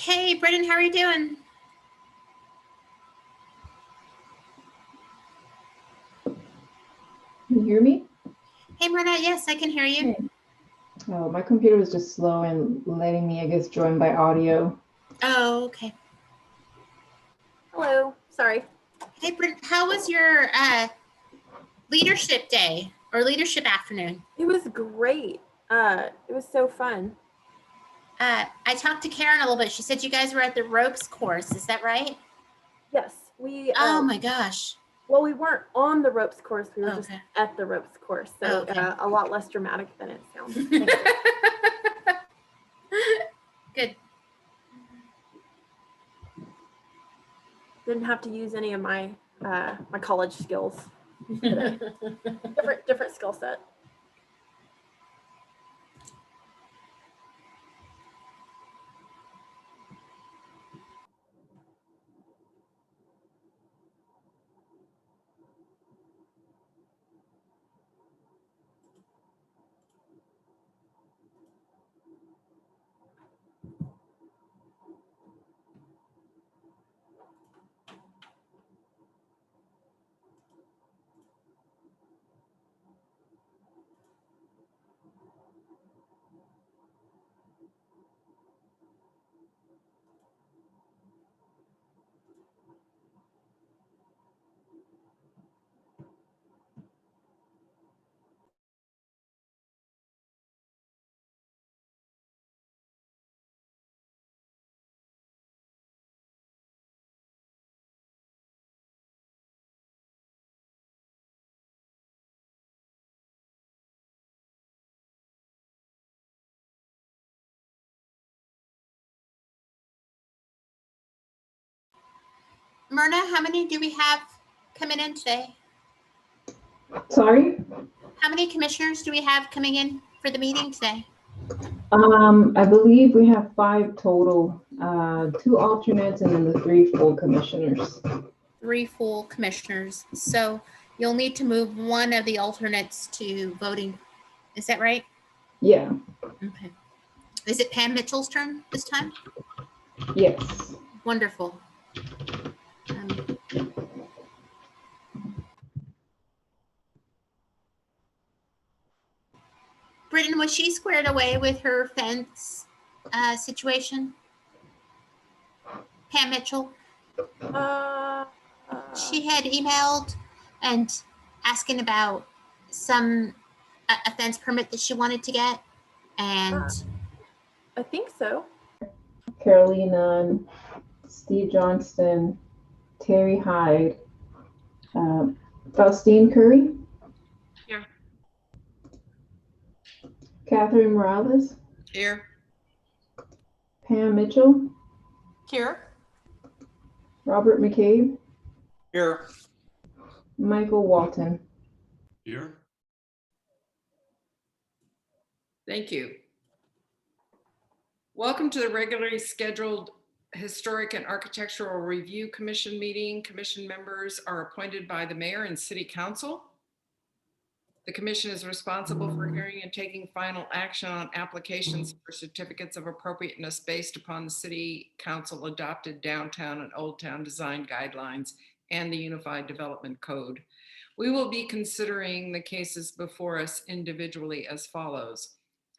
Hey, Brendan, how are you doing? Can you hear me? Hey, Myrna, yes, I can hear you. Hey. Oh, my computer was just slow and letting me, I guess, join by audio. Oh, okay. Hello, sorry. Hey, Brendan, how was your leadership day or leadership afternoon? It was great. It was so fun. I talked to Karen a little bit. She said you guys were at the ropes course. Is that right? Yes, we. Oh my gosh. Well, we weren't on the ropes course. We were just Okay. at the ropes course, so Okay. a lot less dramatic than it sounds. Good. Didn't have to use any of my my college skills today. different skill set. Myrna, how many do we have coming in today? Sorry? How many commissioners do we have coming in for the meeting today? I believe we have 5 total, 2 alternates and then the 3 full commissioners. 3 full commissioners. So you'll need to move one of the alternates to voting. Is that right? Yeah. Okay. Is it Pam Mitchell's turn this time? Yes. Wonderful. Britton, was she squared away with her fence situation? Pam Mitchell? She had emailed and asking about a fence permit that she wanted to get, and I think so. Caroline Nunn, Steve Johnston, Terry Hyde, Faustine Curry. Here. Catherine Morales. Here. Pam Mitchell. Here. Robert McCabe. Here. Michael Walton. Here. Thank you. Welcome to the regularly scheduled Historic and Architectural Review Commission meeting. Commission members are appointed by the mayor and city council. The commission is responsible for hearing and taking final action on applications for certificates of appropriateness based upon the city council adopted downtown and old town design guidelines and the Unified Development Code. We will be considering the cases before us individually as follows.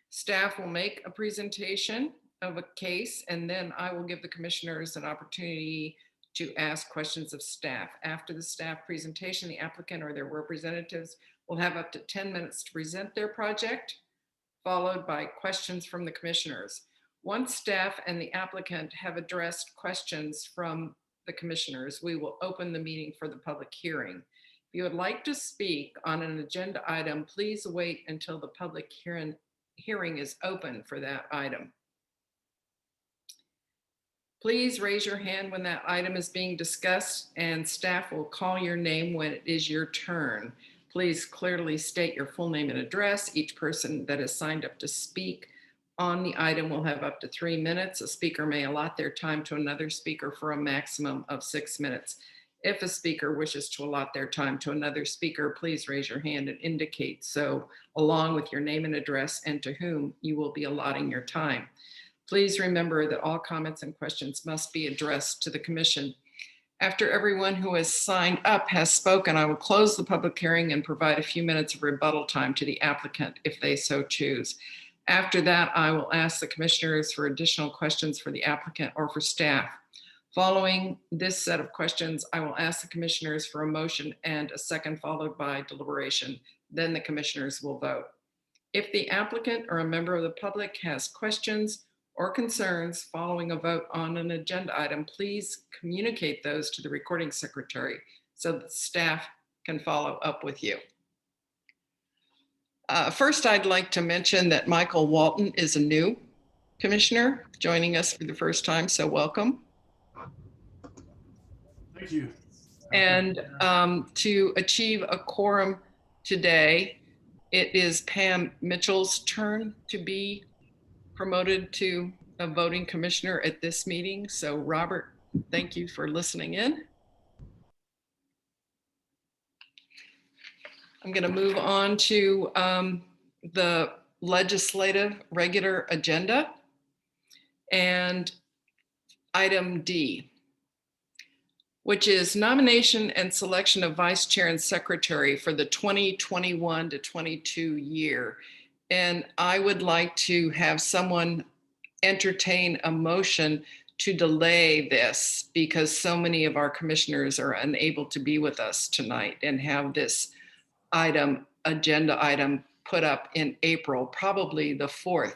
Staff will make a presentation of a case, and then I will give the commissioners an opportunity to ask questions of staff. After the staff presentation, the applicant or their representatives will have up to 10 minutes to present their project, followed by questions from the commissioners. Once staff and the applicant have addressed questions from the commissioners, we will open the meeting for the public hearing. If you would like to speak on an agenda item, please wait until the public hearing is open for that item. Please raise your hand when that item is being discussed, and staff will call your name when it is your turn. Please clearly state your full name and address. Each person that is signed up to speak on the item will have up to 3 minutes. A speaker may allot their time to another speaker for a maximum of 6 minutes. If a speaker wishes to allot their time to another speaker, please raise your hand and indicate so, along with your name and address and to whom you will be allotting your time. Please remember that all comments and questions must be addressed to the commission. After everyone who has signed up has spoken, I will close the public hearing and provide a few minutes of rebuttal time to the applicant if they so choose. After that, I will ask the commissioners for additional questions for the applicant or for staff. Following this set of questions, I will ask the commissioners for a motion and a second followed by deliberation. Then the commissioners will vote. If the applicant or a member of the public has questions or concerns following a vote on an agenda item, please communicate those to the recording secretary so that staff can follow up with you. First, I'd like to mention that Michael Walton is a new commissioner joining us for the first time, so welcome. Thank you. And to achieve a quorum today, it is Pam Mitchell's turn to be promoted to a voting commissioner at this meeting. So Robert, thank you for listening in. I'm going to move on to the legislative regular agenda and item D, which is nomination and selection of vice chair and secretary for the 2021 to 22 year. And I would like to have someone entertain a motion to delay this because so many of our commissioners are unable to be with us tonight and have this agenda item put up in April, probably the 4th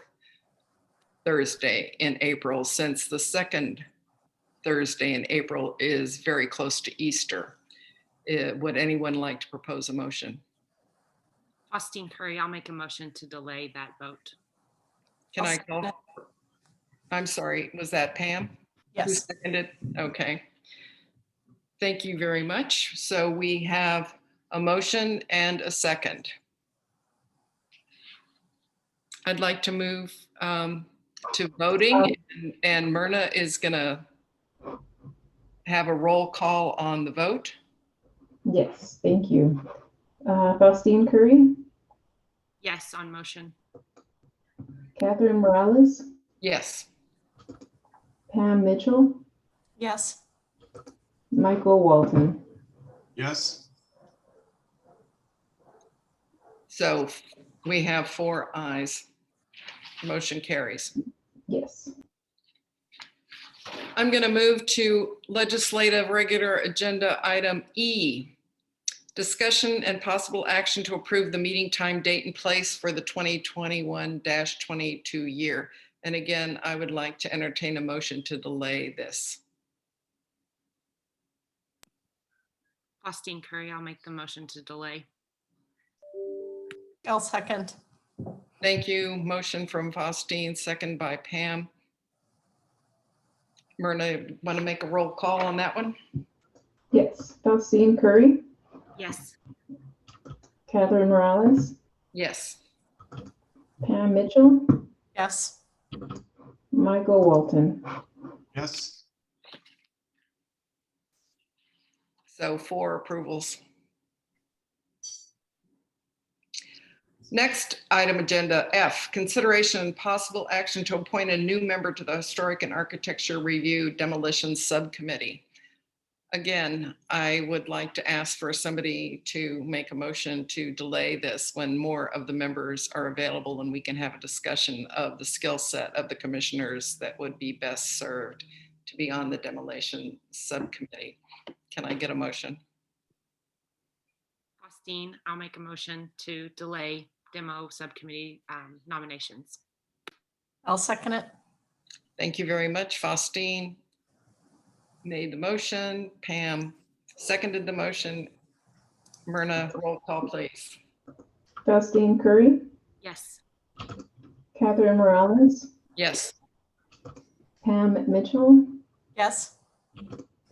Thursday in April, since the second Thursday in April is very close to Easter. Would anyone like to propose a motion? Faustine Curry, I'll make a motion to delay that vote. Can I call? I'm sorry, was that Pam? Who Yes. seconded? Okay. Thank you very much. So we have a motion and a second. I'd like to move to voting, and Myrna is gonna have a roll call on the vote. Yes, thank you. Faustine Curry, Yes, on motion. Catherine Morales, Yes. Pam Mitchell, Yes. Michael Walton. Yes. So we have 4 ayes. Motion carries. Yes. I'm going to move to legislative regular agenda item E. Discussion and possible action to approve the meeting time, date, and place for the 2021-22 year. And again, I would like to entertain a motion to delay this. Faustine Curry, I'll make the motion to delay. I'll second. Thank you. Motion from Faustine, second by Pam. Myrna, want to make a roll call on that one? Yes, Faustine Curry, Yes. Catherine Morales, Yes. Pam Mitchell, Yes. Michael Walton. Yes. So 4 approvals. Next item agenda F, consideration and possible action to appoint a new member to the Historic and Architecture Review Demolition Subcommittee. Again, I would like to ask for somebody to make a motion to delay this when more of the members are available and we can have a discussion of the skill set of the commissioners that would be best served to be on the demolition subcommittee. Can I get a motion? Faustine, I'll make a motion to delay demo subcommittee nominations. I'll second it. Thank you very much. Faustine made the motion. Pam seconded the motion. Myrna, roll call, please. Faustine Curry, Yes. Catherine Morales, Yes. Pam Mitchell, Yes.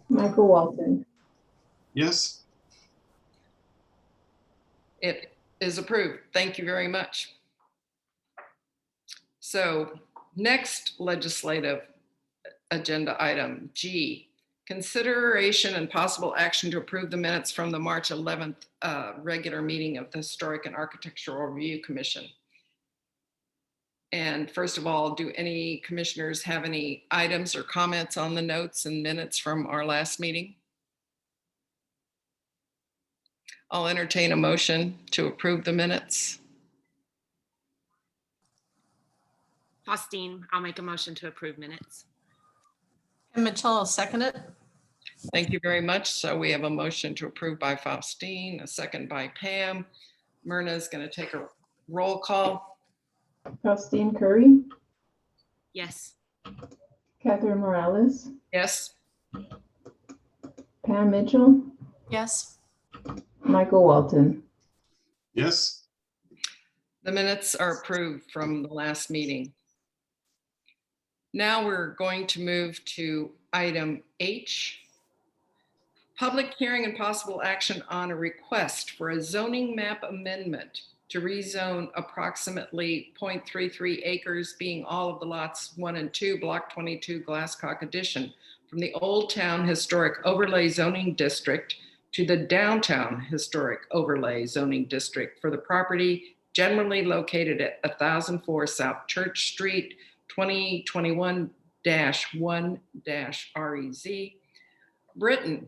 Michael Walton. Yes. It is approved. Thank you very much. So next legislative agenda item G, consideration and possible action to approve the minutes from the March 11th regular meeting of the Historic and Architectural Review Commission. And first of all, do any commissioners have any items or comments on the notes and minutes from our last meeting? I'll entertain a motion to approve the minutes. Faustine, I'll make a motion to approve minutes. And Mitchell will second it. Thank you very much. So we have a motion to approve by Faustine, a second by Pam. Myrna is going to take a roll call. Faustine Curry, Yes. Catherine Morales, Yes. Pam Mitchell, Yes. Michael Walton. Yes. The minutes are approved from the last meeting. Now we're going to move to item H. Public hearing and possible action on a request for a zoning map amendment to rezone approximately 0.33 acres, being all of the lots 1 and 2, Block 22, Glasscock Addition, from the Old Town Historic Overlay Zoning District to the Downtown Historic Overlay Zoning District for the property generally located at 1004 South Church Street, 2021-1-REZ. Britton.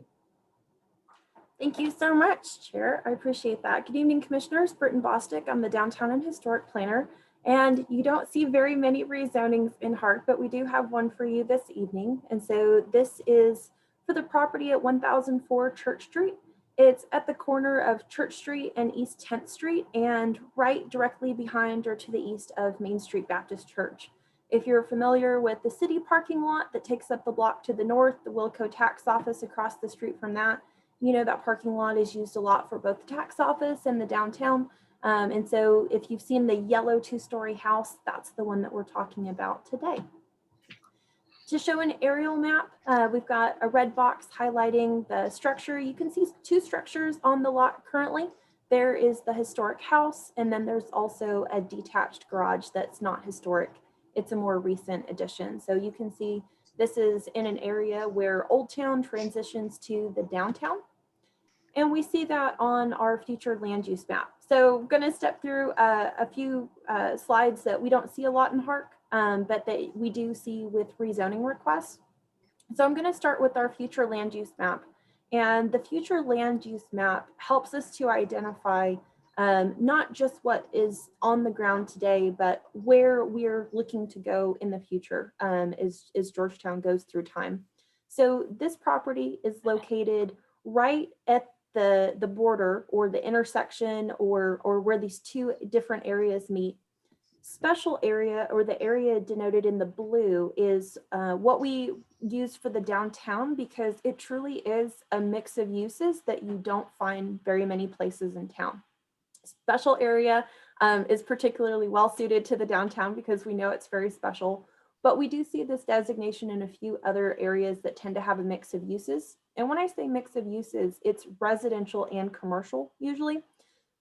Thank you so much, Chair. I appreciate that. Good evening, Commissioners. Britton Bostick. I'm the Downtown and Historic Planner. And you don't see very many rezonings in Harc, but we do have one for you this evening. And so this is for the property at 1004 Church Street. It's at the corner of Church Street and East 10th Street, and right directly behind or to the east of Main Street Baptist Church. If you're familiar with the city parking lot that takes up the block to the north, the Wilco tax office across the street from that, you know, that parking lot is used a lot for both the tax office and the downtown. And so if you've seen the yellow 2-story house, that's the one that we're talking about today. To show an aerial map, we've got a red box highlighting the structure. You can see 2 structures on the lot currently. There is the historic house, and then there's also a detached garage that's not historic. It's a more recent addition. So you can see this is in an area where Old Town transitions to the downtown. And we see that on our future land use map. So I'm going to step through a few slides that we don't see a lot in Harc, but that we do see with rezoning requests. So I'm going to start with our future land use map. And the future land use map helps us to identify not just what is on the ground today, but where we're looking to go in the future as Georgetown goes through time. So this property is located right at the border or the intersection or where these 2 different areas meet. Special area, or the area denoted in the blue, is what we use for the downtown, because it truly is a mix of uses that you don't find very many places in town. Special area is particularly well suited to the downtown because we know it's very special, but we do see this designation in a few other areas that tend to have a mix of uses. And when I say mix of uses, it's residential and commercial usually.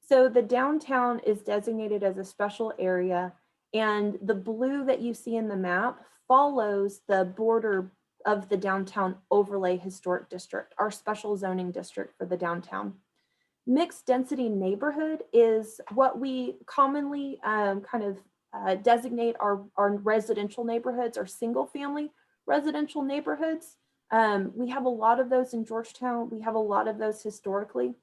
So the downtown is designated as a special area, and the blue that you see in the map follows the border of the Downtown Overlay Historic District, our special zoning district for the downtown. Mixed density neighborhood is what we commonly designate our residential neighborhoods, or single family residential neighborhoods. We have a lot of those in Georgetown. We have a lot of those historically.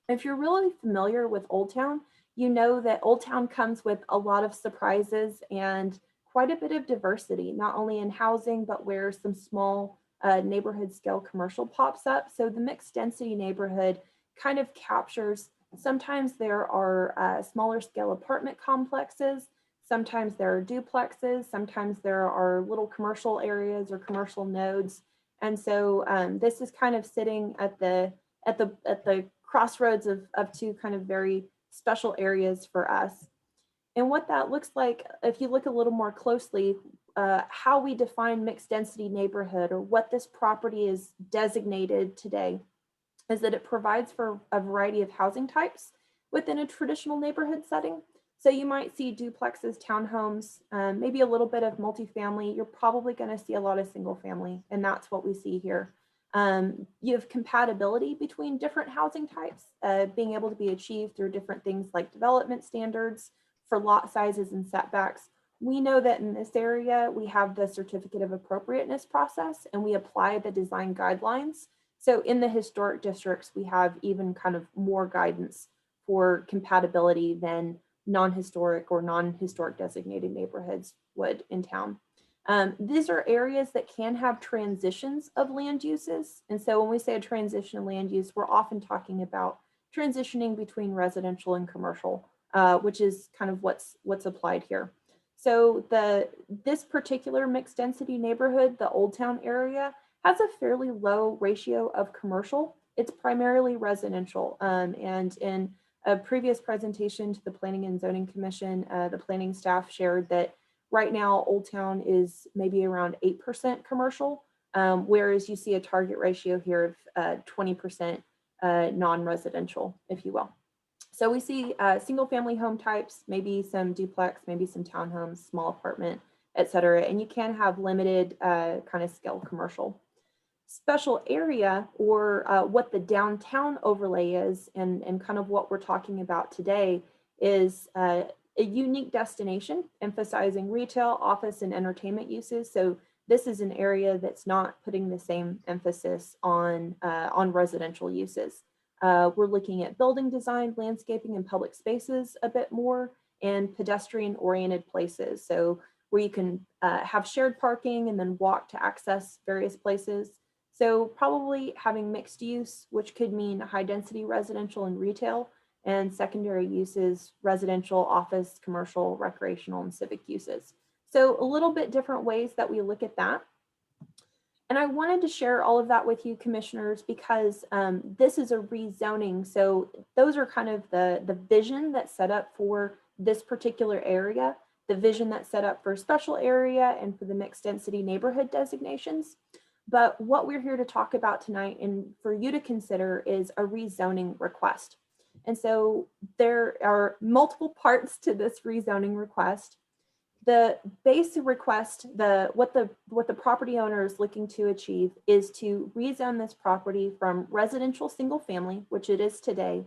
If you're really familiar with Old Town, you know that Old Town comes with a lot of surprises and quite a bit of diversity, not only in housing, but where some small neighborhood scale commercial pops up. So the mixed density neighborhood kind of captures, sometimes there are smaller scale apartment complexes, sometimes there are duplexes, sometimes there are little commercial areas or commercial nodes. And so this is kind of sitting at the crossroads of 2 kind of very special areas for us. And what that looks like, if you look a little more closely, how we define mixed density neighborhood, or what this property is designated today, is that it provides for a variety of housing types within a traditional neighborhood setting. So you might see duplexes, townhomes, maybe a little bit of multifamily. You're probably going to see a lot of single family, and that's what we see here. You have compatibility between different housing types, being able to be achieved through different things like development standards for lot sizes and setbacks, we know that in this area, we have the certificate of appropriateness process and we apply the design guidelines. So in the historic districts, we have even kind of more guidance for compatibility than non-historic or non-historic designated neighborhoods would in town. These are areas that can have transitions of land uses. And so when we say a transition of land use, we're often talking about transitioning between residential and commercial, which is kind of what's applied here. So this particular mixed density neighborhood, the Old Town area, has a fairly low ratio of commercial. It's primarily residential. And in a previous presentation to the Planning and Zoning Commission, the planning staff shared that right now, Old Town is maybe around 8% commercial, whereas you see a target ratio here of 20% non-residential, if you will. So we see single family home types, maybe some duplex, maybe some townhomes, small apartment, et cetera. And you can have limited kind of scale commercial. Special area, or what the downtown overlay is, and kind of what we're talking about today, is a unique destination emphasizing retail, office, and entertainment uses. So this is an area that's not putting the same emphasis on residential uses. We're looking at building design, landscaping, and public spaces a bit more, and pedestrian-oriented places. So where you can have shared parking and then walk to access various places. So probably having mixed use, which could mean high density residential and retail, and secondary uses, residential, office, commercial, recreational, and civic uses. So a little bit different ways that we look at that. And I wanted to share all of that with you, commissioners, because this is a rezoning. So those are kind of the vision that's set up for this particular area, the vision that's set up for special area and for the mixed density neighborhood designations. But what we're here to talk about tonight and for you to consider is a rezoning request. And so there are multiple parts to this rezoning request. The base request, what the property owner is looking to achieve is to rezone this property from residential single family, which it is today,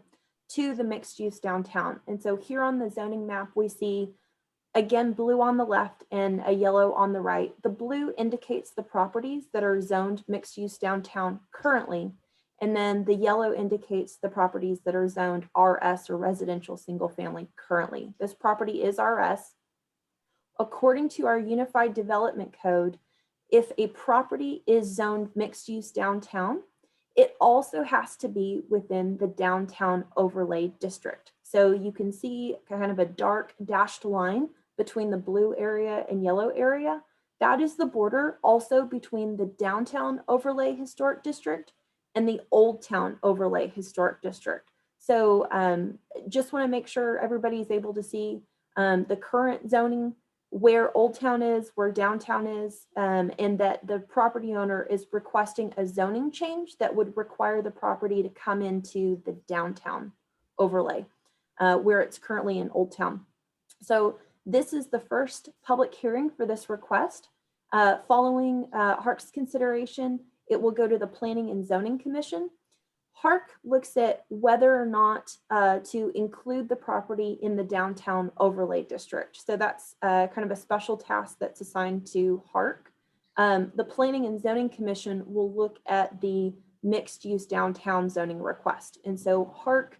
to the mixed use downtown. And so here on the zoning map, we see, again, blue on the left and a yellow on the right. The blue indicates the properties that are zoned mixed use downtown currently. And then the yellow indicates the properties that are zoned RS, or residential single family, currently. This property is RS. According to our Unified Development Code, if a property is zoned mixed use downtown, it also has to be within the downtown overlay district. So you can see kind of a dark dashed line between the blue area and yellow area. That is the border also between the downtown overlay historic district and the Old Town overlay historic district. So just want to make sure everybody's able to see the current zoning, where Old Town is, where downtown is, and that the property owner is requesting a zoning change that would require the property to come into the downtown overlay, where it's currently in Old Town. So this is the first public hearing for this request. Following Harc's consideration, it will go to the Planning and Zoning Commission. Harc looks at whether or not to include the property in the downtown overlay district. So that's kind of a special task that's assigned to Harc. The Planning and Zoning Commission will look at the mixed use downtown zoning request. And so Harc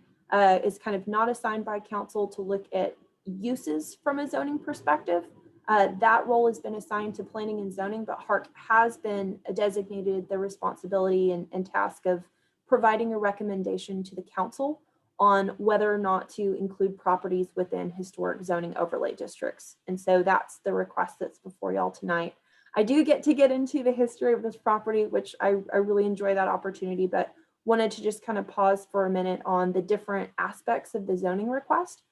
is kind of not assigned by council to look at uses from a zoning perspective. That role has been assigned to Planning and Zoning, but Harc has been designated the responsibility and task of providing a recommendation to the council on whether or not to include properties within historic zoning overlay districts. And so that's the request that's before y'all tonight. I do get to get into the history of this property, which I really enjoy that opportunity, but wanted to just kind of pause for a minute on the different aspects of the zoning request.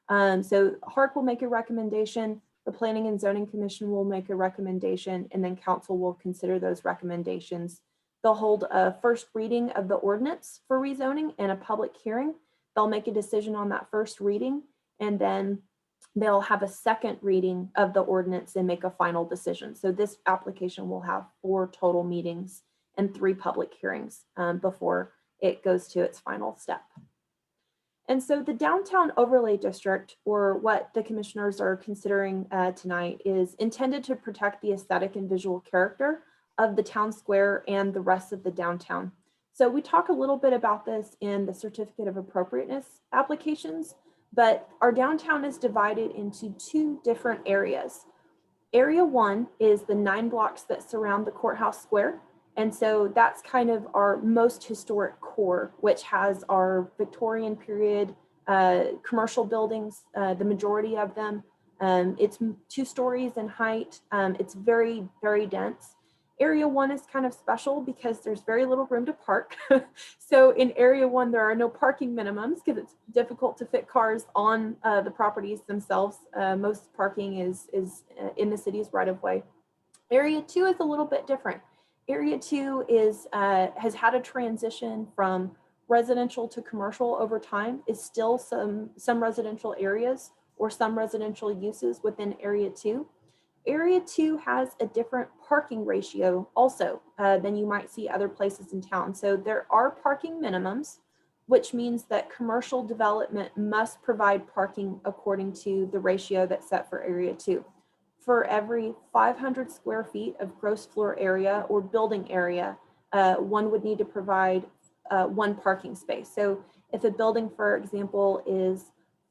So Harc will make a recommendation, the Planning and Zoning Commission will make a recommendation, and then council will consider those recommendations. They'll hold a first reading of the ordinance for rezoning and a public hearing. They'll make a decision on that first reading, and then they'll have a second reading of the ordinance and make a final decision. So this application will have 4 total meetings and 3 public hearings before it goes to its final step. And so the downtown overlay district, or what the commissioners are considering tonight, is intended to protect the aesthetic and visual character of the town square and the rest of the downtown. So we talk a little bit about this in the certificate of appropriateness applications, but our downtown is divided into two different areas. Area 1 is the 9 blocks that surround the courthouse square. And so that's kind of our most historic core, which has our Victorian period commercial buildings, the majority of them. It's 2 stories in height. It's very, very dense. Area 1 is kind of special because there's very little room to park. So in Area 1, there are no parking minimums because it's difficult to fit cars on the properties themselves. Most parking is in the city's right of way. Area 2 is a little bit different. Area 2 has had a transition from residential to commercial over time. Is still some residential areas or some residential uses within Area 2. Area 2 has a different parking ratio also than you might see other places in town. So there are parking minimums, which means that commercial development must provide parking according to the ratio that's set for Area 2. For every 500 square feet of gross floor area or building area, one would need to provide 1 parking space. So if a building, for example, is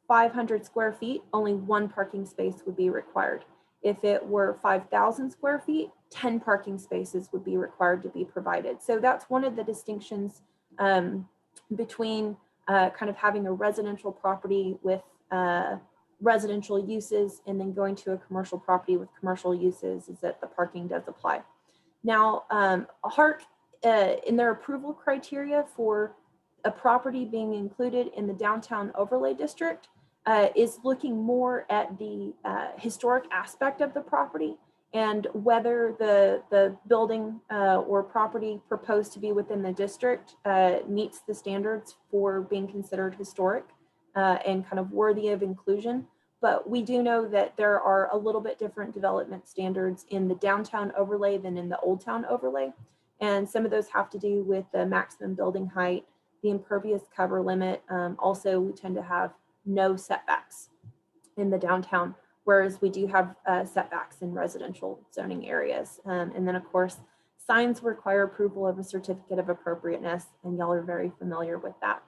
500 square feet, only 1 parking space would be required. If it were 5,000 square feet, 10 parking spaces would be required to be provided. So that's one of the distinctions between kind of having a residential property with residential uses and then going to a commercial property with commercial uses, is that the parking does apply. Now, Harc, in their approval criteria for a property being included in the downtown overlay district, is looking more at the historic aspect of the property and whether the building or property proposed to be within the district meets the standards for being considered historic and kind of worthy of inclusion. But we do know that there are a little bit different development standards in the downtown overlay than in the Old Town overlay. And some of those have to do with the maximum building height, the impervious cover limit. Also, we tend to have no setbacks in the downtown, whereas we do have setbacks in residential zoning areas. And then of course, signs require approval of a certificate of appropriateness, and y'all are very familiar with that.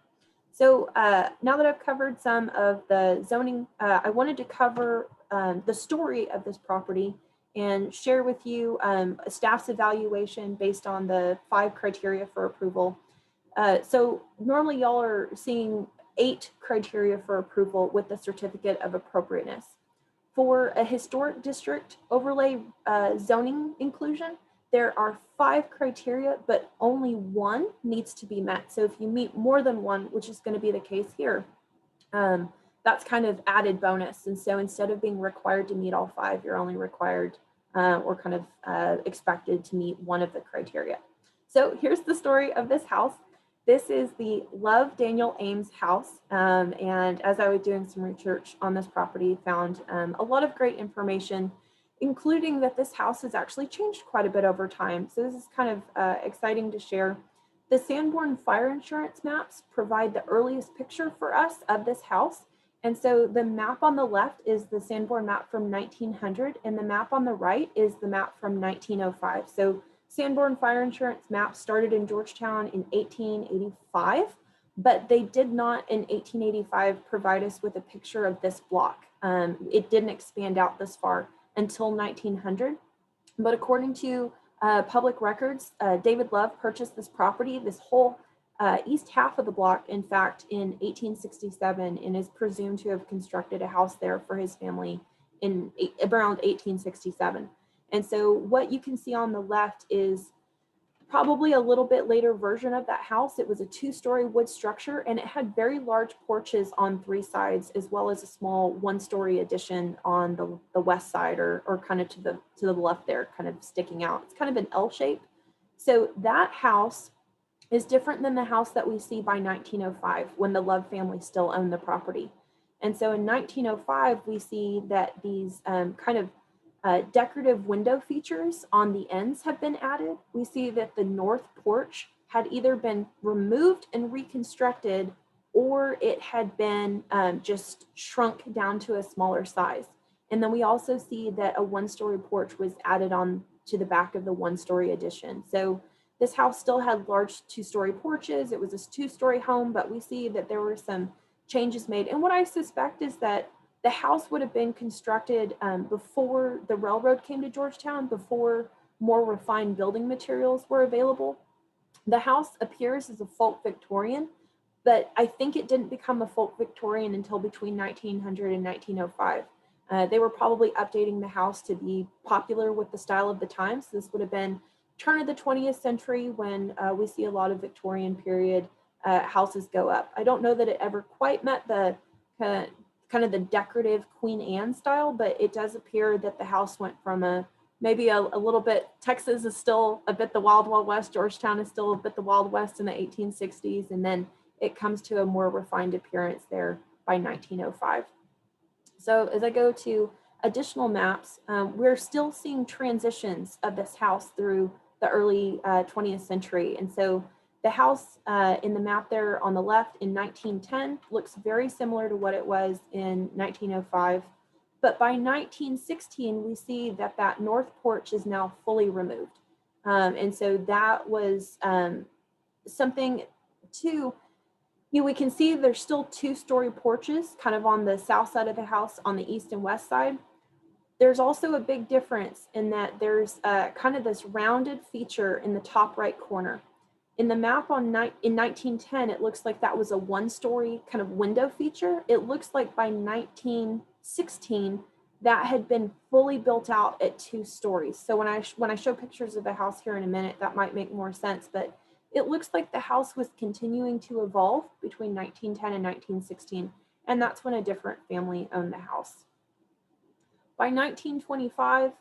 So now that I've covered some of the zoning, I wanted to cover the story of this property and share with you a staff's evaluation based on the 5 criteria for approval. So normally y'all are seeing 8 criteria for approval with the certificate of appropriateness. For a historic district overlay zoning inclusion, there are 5 criteria, but only 1 needs to be met. So if you meet more than 1, which is going to be the case here, that's kind of added bonus. And so instead of being required to meet all 5, you're only required or kind of expected to meet 1 of the criteria. So here's the story of this house. This is the Love Daniel Ames house. And as I was doing some research on this property, found a lot of great information, including that this house has actually changed quite a bit over time. So this is kind of exciting to share. The Sanborn fire insurance maps provide the earliest picture for us of this house. And so the map on the left is the Sanborn map from 1900, and the map on the right is the map from 1905. So Sanborn fire insurance map started in Georgetown in 1885, but they did not in 1885 provide us with a picture of this block. It didn't expand out this far until 1900. But according to public records, David Love purchased this property, this whole east half of the block, in fact, in 1867, and is presumed to have constructed a house there for his family in around 1867. And so what you can see on the left is probably a little bit later version of that house. It was a 2-story wood structure, and it had very large porches on 3 sides, as well as a small 1-story addition on the west side, or kind of to the left there, kind of sticking out. It's kind of an L shape. So that house is different than the house that we see by 1905, when the Love family still owned the property. And so in 1905, we see that these kind of decorative window features on the ends have been added. We see that the north porch had either been removed and reconstructed or it had been just shrunk down to a smaller size. And then we also see that a one-story porch was added on to the back of the one-story addition. So this house still had large two-story porches. It was a two-story home, but we see that there were some changes made. And what I suspect is that the house would have been constructed before the railroad came to Georgetown, before more refined building materials were available. The house appears as a folk Victorian, but I think it didn't become a folk Victorian until between 1900 and 1905. They were probably updating the house to be popular with the style of the time. So this would have been turn of the 20th century when we see a lot of Victorian period houses go up. I don't know that it ever quite met the kind of the decorative Queen Anne style, but it does appear that the house went from maybe a little bit, Texas is still a bit the Wild Wild West, Georgetown is still a bit the Wild West in the 1860s, and then it comes to a more refined appearance there by 1905. So as I go to additional maps, we're still seeing transitions of this house through the early 20th century. And so the house in the map there on the left in 1910 looks very similar to what it was in 1905. But by 1916, we see that that north porch is now fully removed. And so that was something to, we can see there's still two-story porches kind of on the south side of the house on the east and west side. There's also a big difference in that there's kind of this rounded feature in the top right corner. In the map in 1910, it looks like that was a one-story kind of window feature. It looks like by 1916, that had been fully built out at 2 stories. So when I show pictures of the house here in a minute, that might make more sense, but it looks like the house was continuing to evolve between 1910 and 1916, and that's when a different family owned the house. By 1925,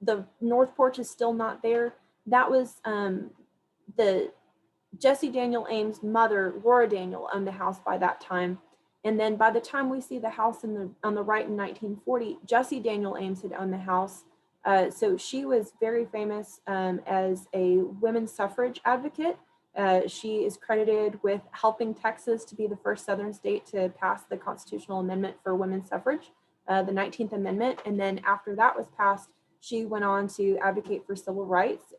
the north porch is still not there. That was the Jesse Daniel Ames' mother, Laura Daniel, owned the house by that time. And then by the time we see the house on the right in 1940, Jesse Daniel Ames had owned the house. So she was very famous as a women's suffrage advocate. She is credited with helping Texas to be the first Southern state to pass the constitutional amendment for women's suffrage, the 19th Amendment. And then after that was passed, she went on to advocate for civil rights.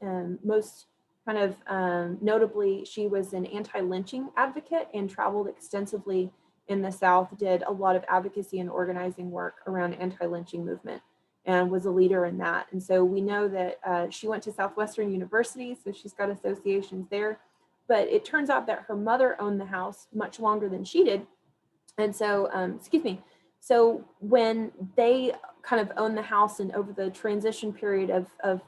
Most kind of notably, she was an anti-lynching advocate and traveled extensively in the South, did a lot of advocacy and organizing work around anti-lynching movement, and was a leader in that. And so we know that she went to Southwestern University, so she's got associations there. But it turns out that her mother owned the house much longer than she did. And so, so when they kind of owned the house and over the transition period of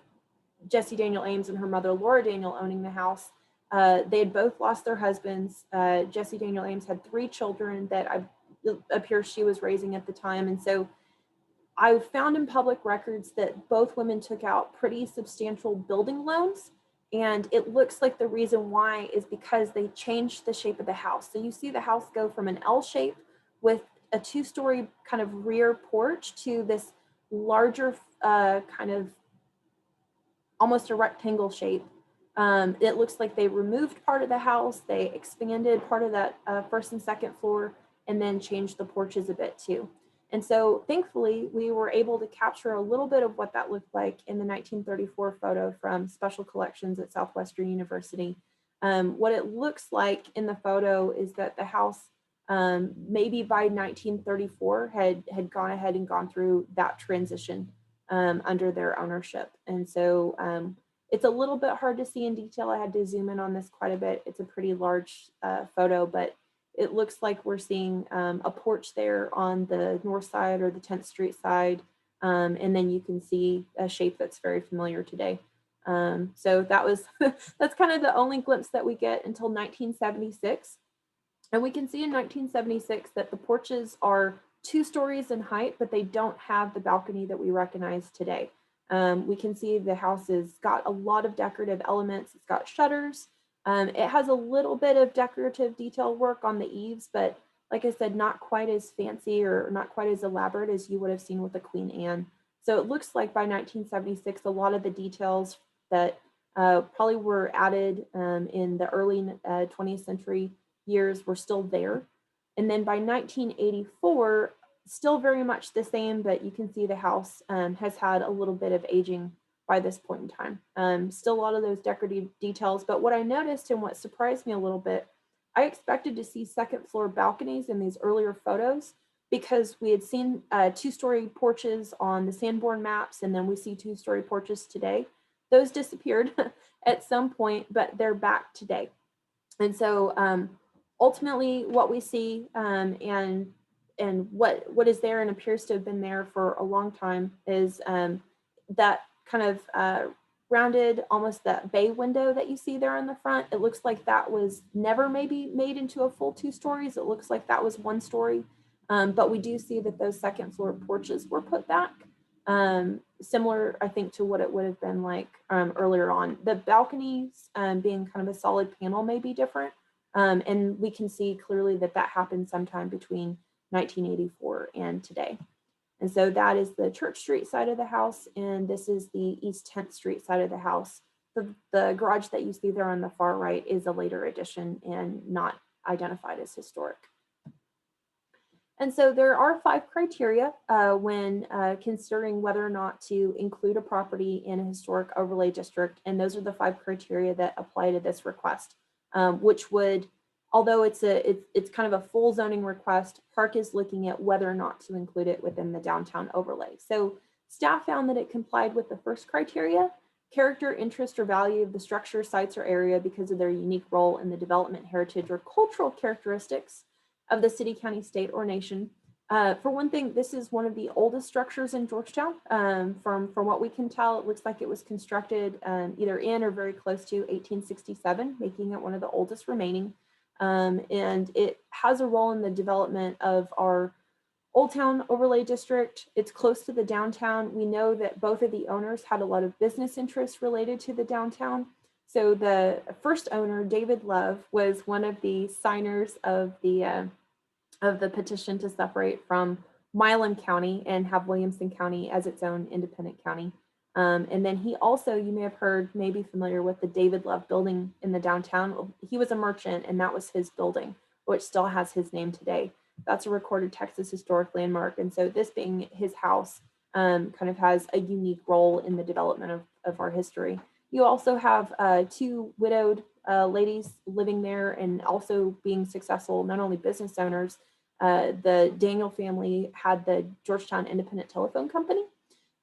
Jesse Daniel Ames and her mother, Laura Daniel, owning the house, they had both lost their husbands. Jesse Daniel Ames had 3 children that it appears she was raising at the time. And so I found in public records that both women took out pretty substantial building loans. And it looks like the reason why is because they changed the shape of the house. So you see the house go from an L shape with a 2-story kind of rear porch to this larger kind of almost a rectangle shape. It looks like they removed part of the house, they expanded part of that first and second floor, and then changed the porches a bit too. And so thankfully, we were able to capture a little bit of what that looked like in the 1934 photo from Special Collections at Southwestern University. What it looks like in the photo is that the house, maybe by 1934, had gone ahead and gone through that transition under their ownership. And so it's a little bit hard to see in detail. I had to zoom in on this quite a bit. It's a pretty large photo, but it looks like we're seeing a porch there on the north side or the 10th Street side. And then you can see a shape that's very familiar today. So that was, that's kind of the only glimpse that we get until 1976. And we can see in 1976 that the porches are 2 stories in height, but they don't have the balcony that we recognize today. We can see the house has got a lot of decorative elements. It's got shutters. It has a little bit of decorative detail work on the eaves, but like I said, not quite as fancy or not quite as elaborate as you would have seen with the Queen Anne. So it looks like by 1976, a lot of the details that probably were added in the early 20th century years were still there. And then by 1984, still very much the same, but you can see the house has had a little bit of aging by this point in time. Still a lot of those decorative details, but what I noticed and what surprised me a little bit, I expected to see second floor balconies in these earlier photos because we had seen 2-story porches on the Sanborn maps, and then we see 2-story porches today. Those disappeared at some point, but they're back today. And so ultimately what we see and what is there and appears to have been there for a long time is that kind of rounded, almost that bay window that you see there in the front. It looks like that was never maybe made into a full 2 stories. It looks like that was 1 story. But we do see that those second floor porches were put back. Similar, I think, to what it would have been like earlier on. The balconies being kind of a solid panel may be different. And we can see clearly that that happened sometime between 1984 and today. And so that is the Church Street side of the house, and this is the East 10th Street side of the house. The garage that you see there on the far right is a later addition and not identified as historic. And so there are 5 criteria when considering whether or not to include a property in a historic overlay district. And those are the 5 criteria that apply to this request, which would, although it's kind of a full zoning request, Harc is looking at whether or not to include it within the downtown overlay. So staff found that it complied with the first criteria, character, interest, or value of the structure, sites, or area because of their unique role in the development, heritage, or cultural characteristics of the city, county, state, or nation. For one thing, this is one of the oldest structures in Georgetown. From what we can tell, it looks like it was constructed either in or very close to 1867, making it one of the oldest remaining. And it has a role in the development of our Old Town Overlay District. It's close to the downtown. We know that both of the owners had a lot of business interests related to the downtown. So the first owner, David Love, was one of the signers of the petition to separate from Milam County and have Williamson County as its own independent county. And then he also, you may have heard, may be familiar with the David Love building in the downtown. He was a merchant and that was his building, which still has his name today. That's a recorded Texas historic landmark. And so this being his house kind of has a unique role in the development of our history. You also have 2 widowed ladies living there and also being successful, not only business owners. The Daniel family had the Georgetown Independent Telephone Company.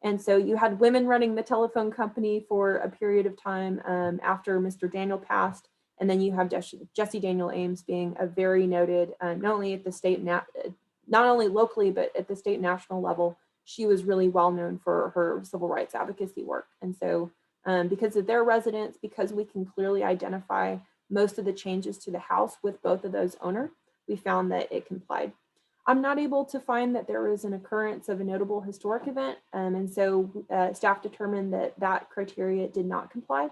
And so you had women running the telephone company for a period of time after Mr. Daniel passed. And then you have Jessie Daniel Ames being a very noted, not only at the state, not only locally, but at the state and national level. She was really well known for her civil rights advocacy work. And so because of their residence, because we can clearly identify most of the changes to the house with both of those owners, we found that it complied. I'm not able to find that there was an occurrence of a notable historic event, and so staff determined that that criteria did not comply.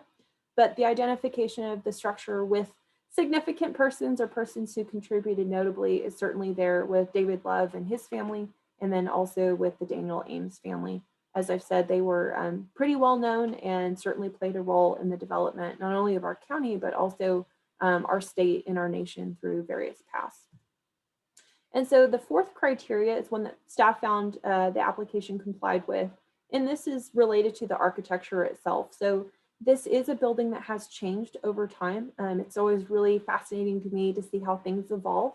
But the identification of the structure with significant persons or persons who contributed notably is certainly there with David Love and his family, and then also with the Daniel Ames family. As I've said, they were pretty well known and certainly played a role in the development, not only of our county, but also our state and our nation through various paths. And so the 4th criteria is one that staff found the application complied with, and this is related to the architecture itself. So this is a building that has changed over time. It's always really fascinating to me to see how things evolve.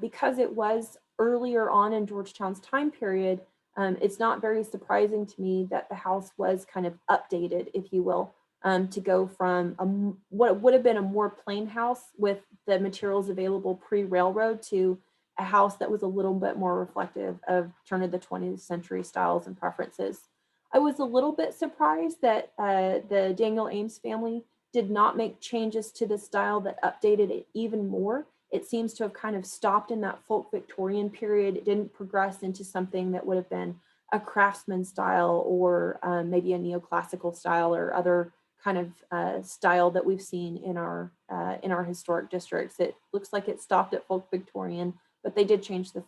Because it was earlier on in Georgetown's time period, it's not very surprising to me that the house was kind of updated, if you will, to go from what would have been a more plain house with the materials available pre-railroad to a house that was a little bit more reflective of turn of the 20th century styles and preferences. I was a little bit surprised that the Daniel Ames family did not make changes to the style that updated it even more. It seems to have kind of stopped in that folk Victorian period. It didn't progress into something that would have been a craftsman style or maybe a neoclassical style or other kind of style that we've seen in our historic districts. It looks like it stopped at folk Victorian, but they did change the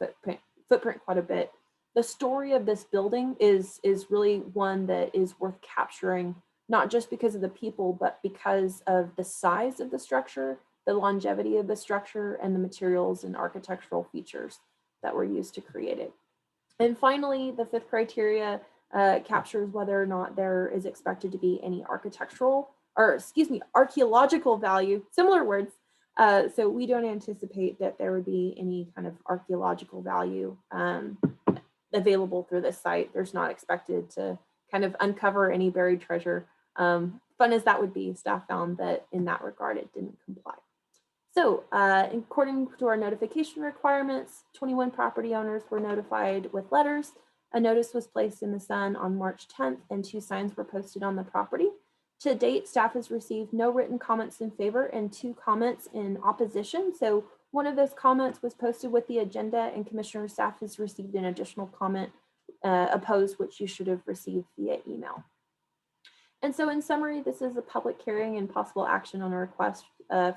footprint quite a bit. The story of this building is really one that is worth capturing, not just because of the people, but because of the size of the structure the longevity of the structure, and the materials and architectural features that were used to create it. And finally, the fifth criteria captures whether or not there is expected to be any archaeological value, similar words. So we don't anticipate that there would be any kind of archaeological value available through this site. There's not expected to kind of uncover any buried treasure. Fun as that would be, staff found that in that regard, it didn't comply. So according to our notification requirements, 21 property owners were notified with letters. A notice was placed in the Sun on March 10th and 2 signs were posted on the property. To date, staff has received no written comments in favor and 2 comments in opposition. So one of those comments was posted with the agenda, and Commissioner staff has received an additional comment opposed, which you should have received via email. And so in summary, this is a public hearing and possible action on a request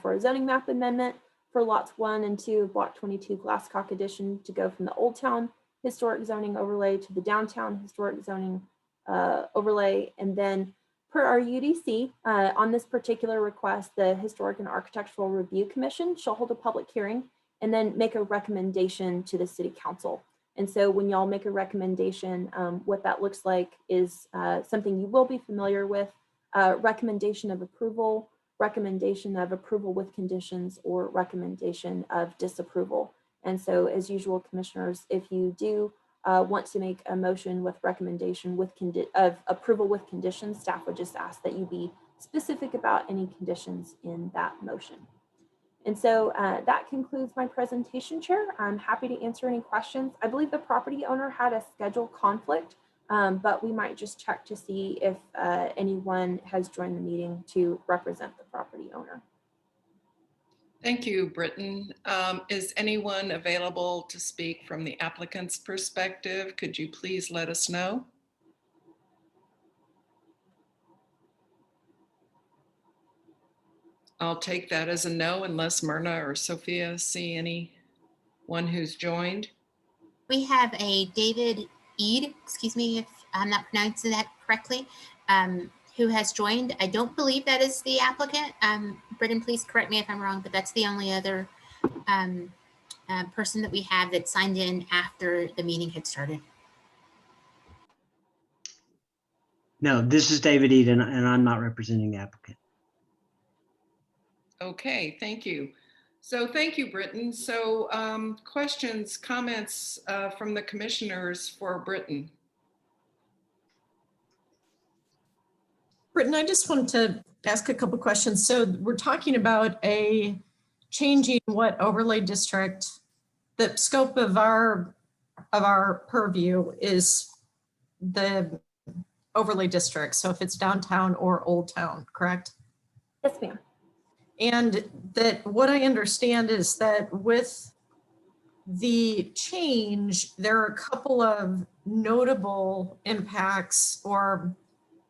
for a zoning map amendment for lots 1 and 2 of Block 22 Glasscock Edition to go from the Old Town Historic Zoning Overlay to the Downtown Historic Zoning Overlay. And then per our UDC, on this particular request, the Historic and Architectural Review Commission shall hold a public hearing and then make a recommendation to the City Council. And so when y'all make a recommendation, what that looks like is something you will be familiar with, recommendation of approval with conditions, or recommendation of disapproval. And so as usual, commissioners, if you do want to make a motion with recommendation of approval with conditions, staff would just ask that you be specific about any conditions in that motion. And so that concludes my presentation, Chair. I'm happy to answer any questions. I believe the property owner had a schedule conflict, but we might just check to see if anyone has joined the meeting to represent the property owner. Thank you, Britton. Is anyone available to speak from the applicant's perspective? Could you please let us know? I'll take that as a no unless Myrna or Sophia see anyone who's joined. We have a David Eid, excuse me if I'm not pronouncing that correctly, who has joined. I don't believe that is the applicant. Britton, please correct me if I'm wrong, but that's the only other person that we have that signed in after the meeting had started. No, this is David Eden, and I'm not representing the applicant. Okay, thank you. So thank you, Britton. So questions, comments from the commissioners for Britton? Britton, I just wanted to ask a couple questions. So we're talking about a changing what overlay district. The scope of our purview is the overlay district. So if it's downtown or Old Town, correct? Yes, ma'am. And that what I understand is that with the change, there are a couple of notable impacts or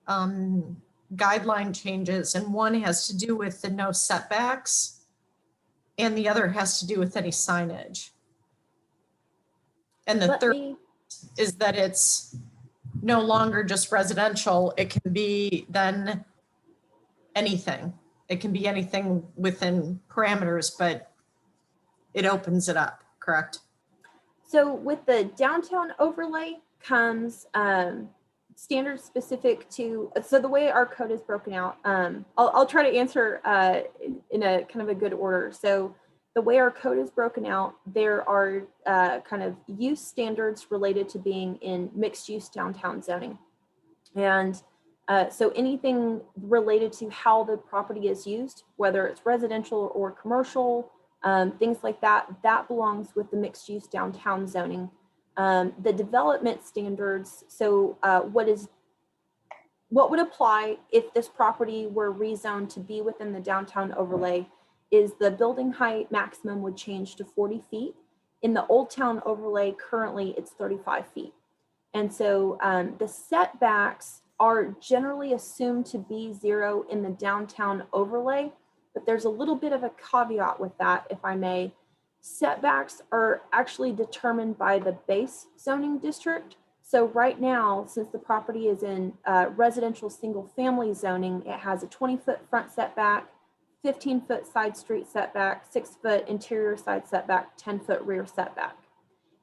guideline changes, and one has to do with the no setbacks and the other has to do with any signage. And the third is that it's no longer just residential, it can be then anything. It can be anything within parameters, but it opens it up, correct? So with the downtown overlay comes standards specific to, so the way our code is broken out, I'll try to answer in a kind of a good order. So the way our code is broken out, there are kind of use standards related to being in mixed use downtown zoning. And so anything related to how the property is used, whether it's residential or commercial, things like that, that belongs with the mixed use downtown zoning. The development standards, so what would apply if this property were rezoned to be within the downtown overlay is the building height maximum would change to 40 feet. In the Old Town overlay, currently it's 35 feet. And so the setbacks are generally assumed to be 0 in the downtown overlay, but there's a little bit of a caveat with that, if I may. Setbacks are actually determined by the base zoning district. So right now, since the property is in residential single family zoning, it has a 20-foot front setback, 15-foot side street setback, 6-foot interior side setback, 10-foot rear setback.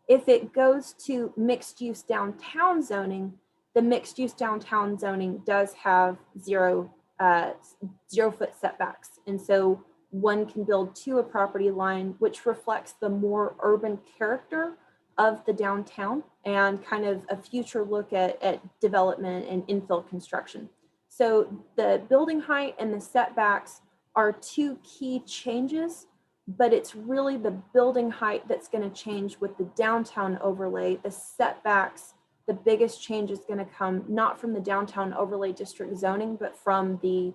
If it goes to mixed use downtown zoning, the mixed use downtown zoning does have 0-foot setbacks. And so one can build to a property line, which reflects the more urban character of the downtown and kind of a future look at development and infill construction. So the building height and the setbacks are two key changes, but it's really the building height that's going to change with the downtown overlay. The setbacks, the biggest change is going to come not from the downtown overlay district zoning, but from the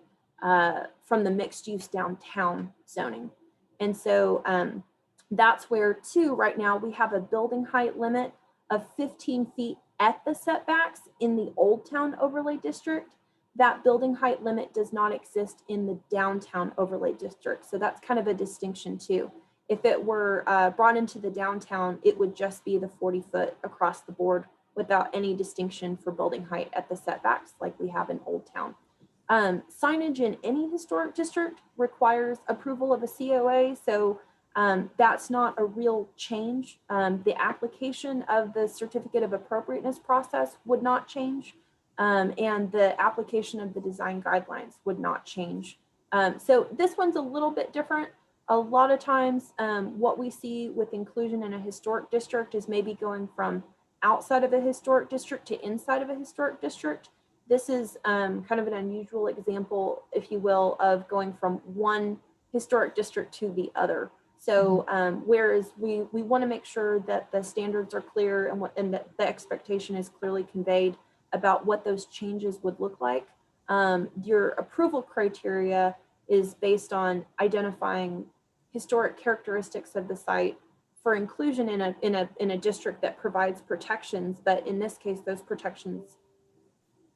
mixed use downtown zoning. And so that's where too, right now we have a building height limit of 15 feet at the setbacks in the Old Town overlay district. That building height limit does not exist in the downtown overlay district. So that's kind of a distinction too. If it were brought into the downtown, it would just be the 40-foot across the board without any distinction for building height at the setbacks like we have in Old Town. Signage in any historic district requires approval of a COA. So that's not a real change. The application of the certificate of appropriateness process would not change. And the application of the design guidelines would not change. So this one's a little bit different. A lot of times what we see with inclusion in a historic district is maybe going from outside of a historic district to inside of a historic district. This is kind of an unusual example, if you will, of going from one historic district to the other. So whereas we want to make sure that the standards are clear and that the expectation is clearly conveyed about what those changes would look like. Your approval criteria is based on identifying historic characteristics of the site for inclusion in a district that provides protections, but in this case, those protections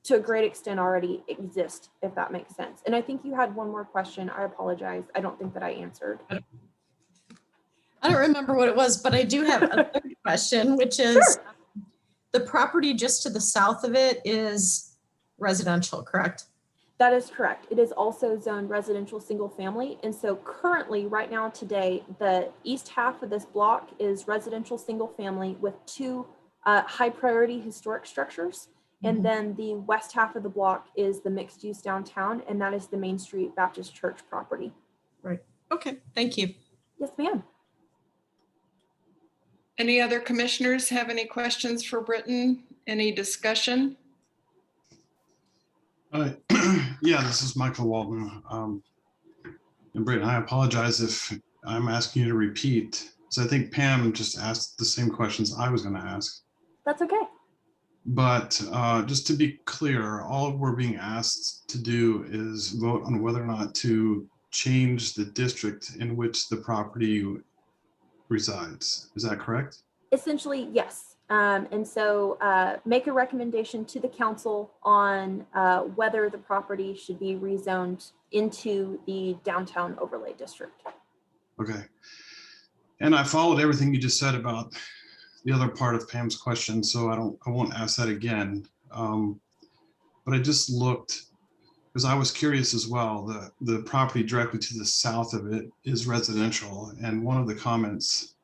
to a great extent already exist, if that makes sense. And I think you had one more question. I apologize. I don't think that I answered. I don't remember what it was, but I do have a third question, which is Sure. The property just to the south of it is residential, correct? That is correct. It is also zoned residential single family. And so currently, right now today, the east half of this block is residential single family with two high priority historic structures. And then the west half of the block is the mixed use downtown, and that is the Main Street Baptist Church property. Right. Okay, thank you. Yes, ma'am. Any other commissioners have any questions for Britton? Any discussion? Yeah, this is Michael Walton. And Britton, I apologize if I'm asking you to repeat, because I think Pam just asked the same questions I was going to ask. That's okay. But just to be clear, all we're being asked to do is vote on whether or not to change the district in which the property resides. Is that correct? Essentially, yes. And so make a recommendation to the council on whether the property should be rezoned into the downtown overlay district. Okay. And I followed everything you just said about the other part of Pam's question, so I won't ask that again. But I just looked, because I was curious as well. The property directly to the south of it is residential, and one of the comments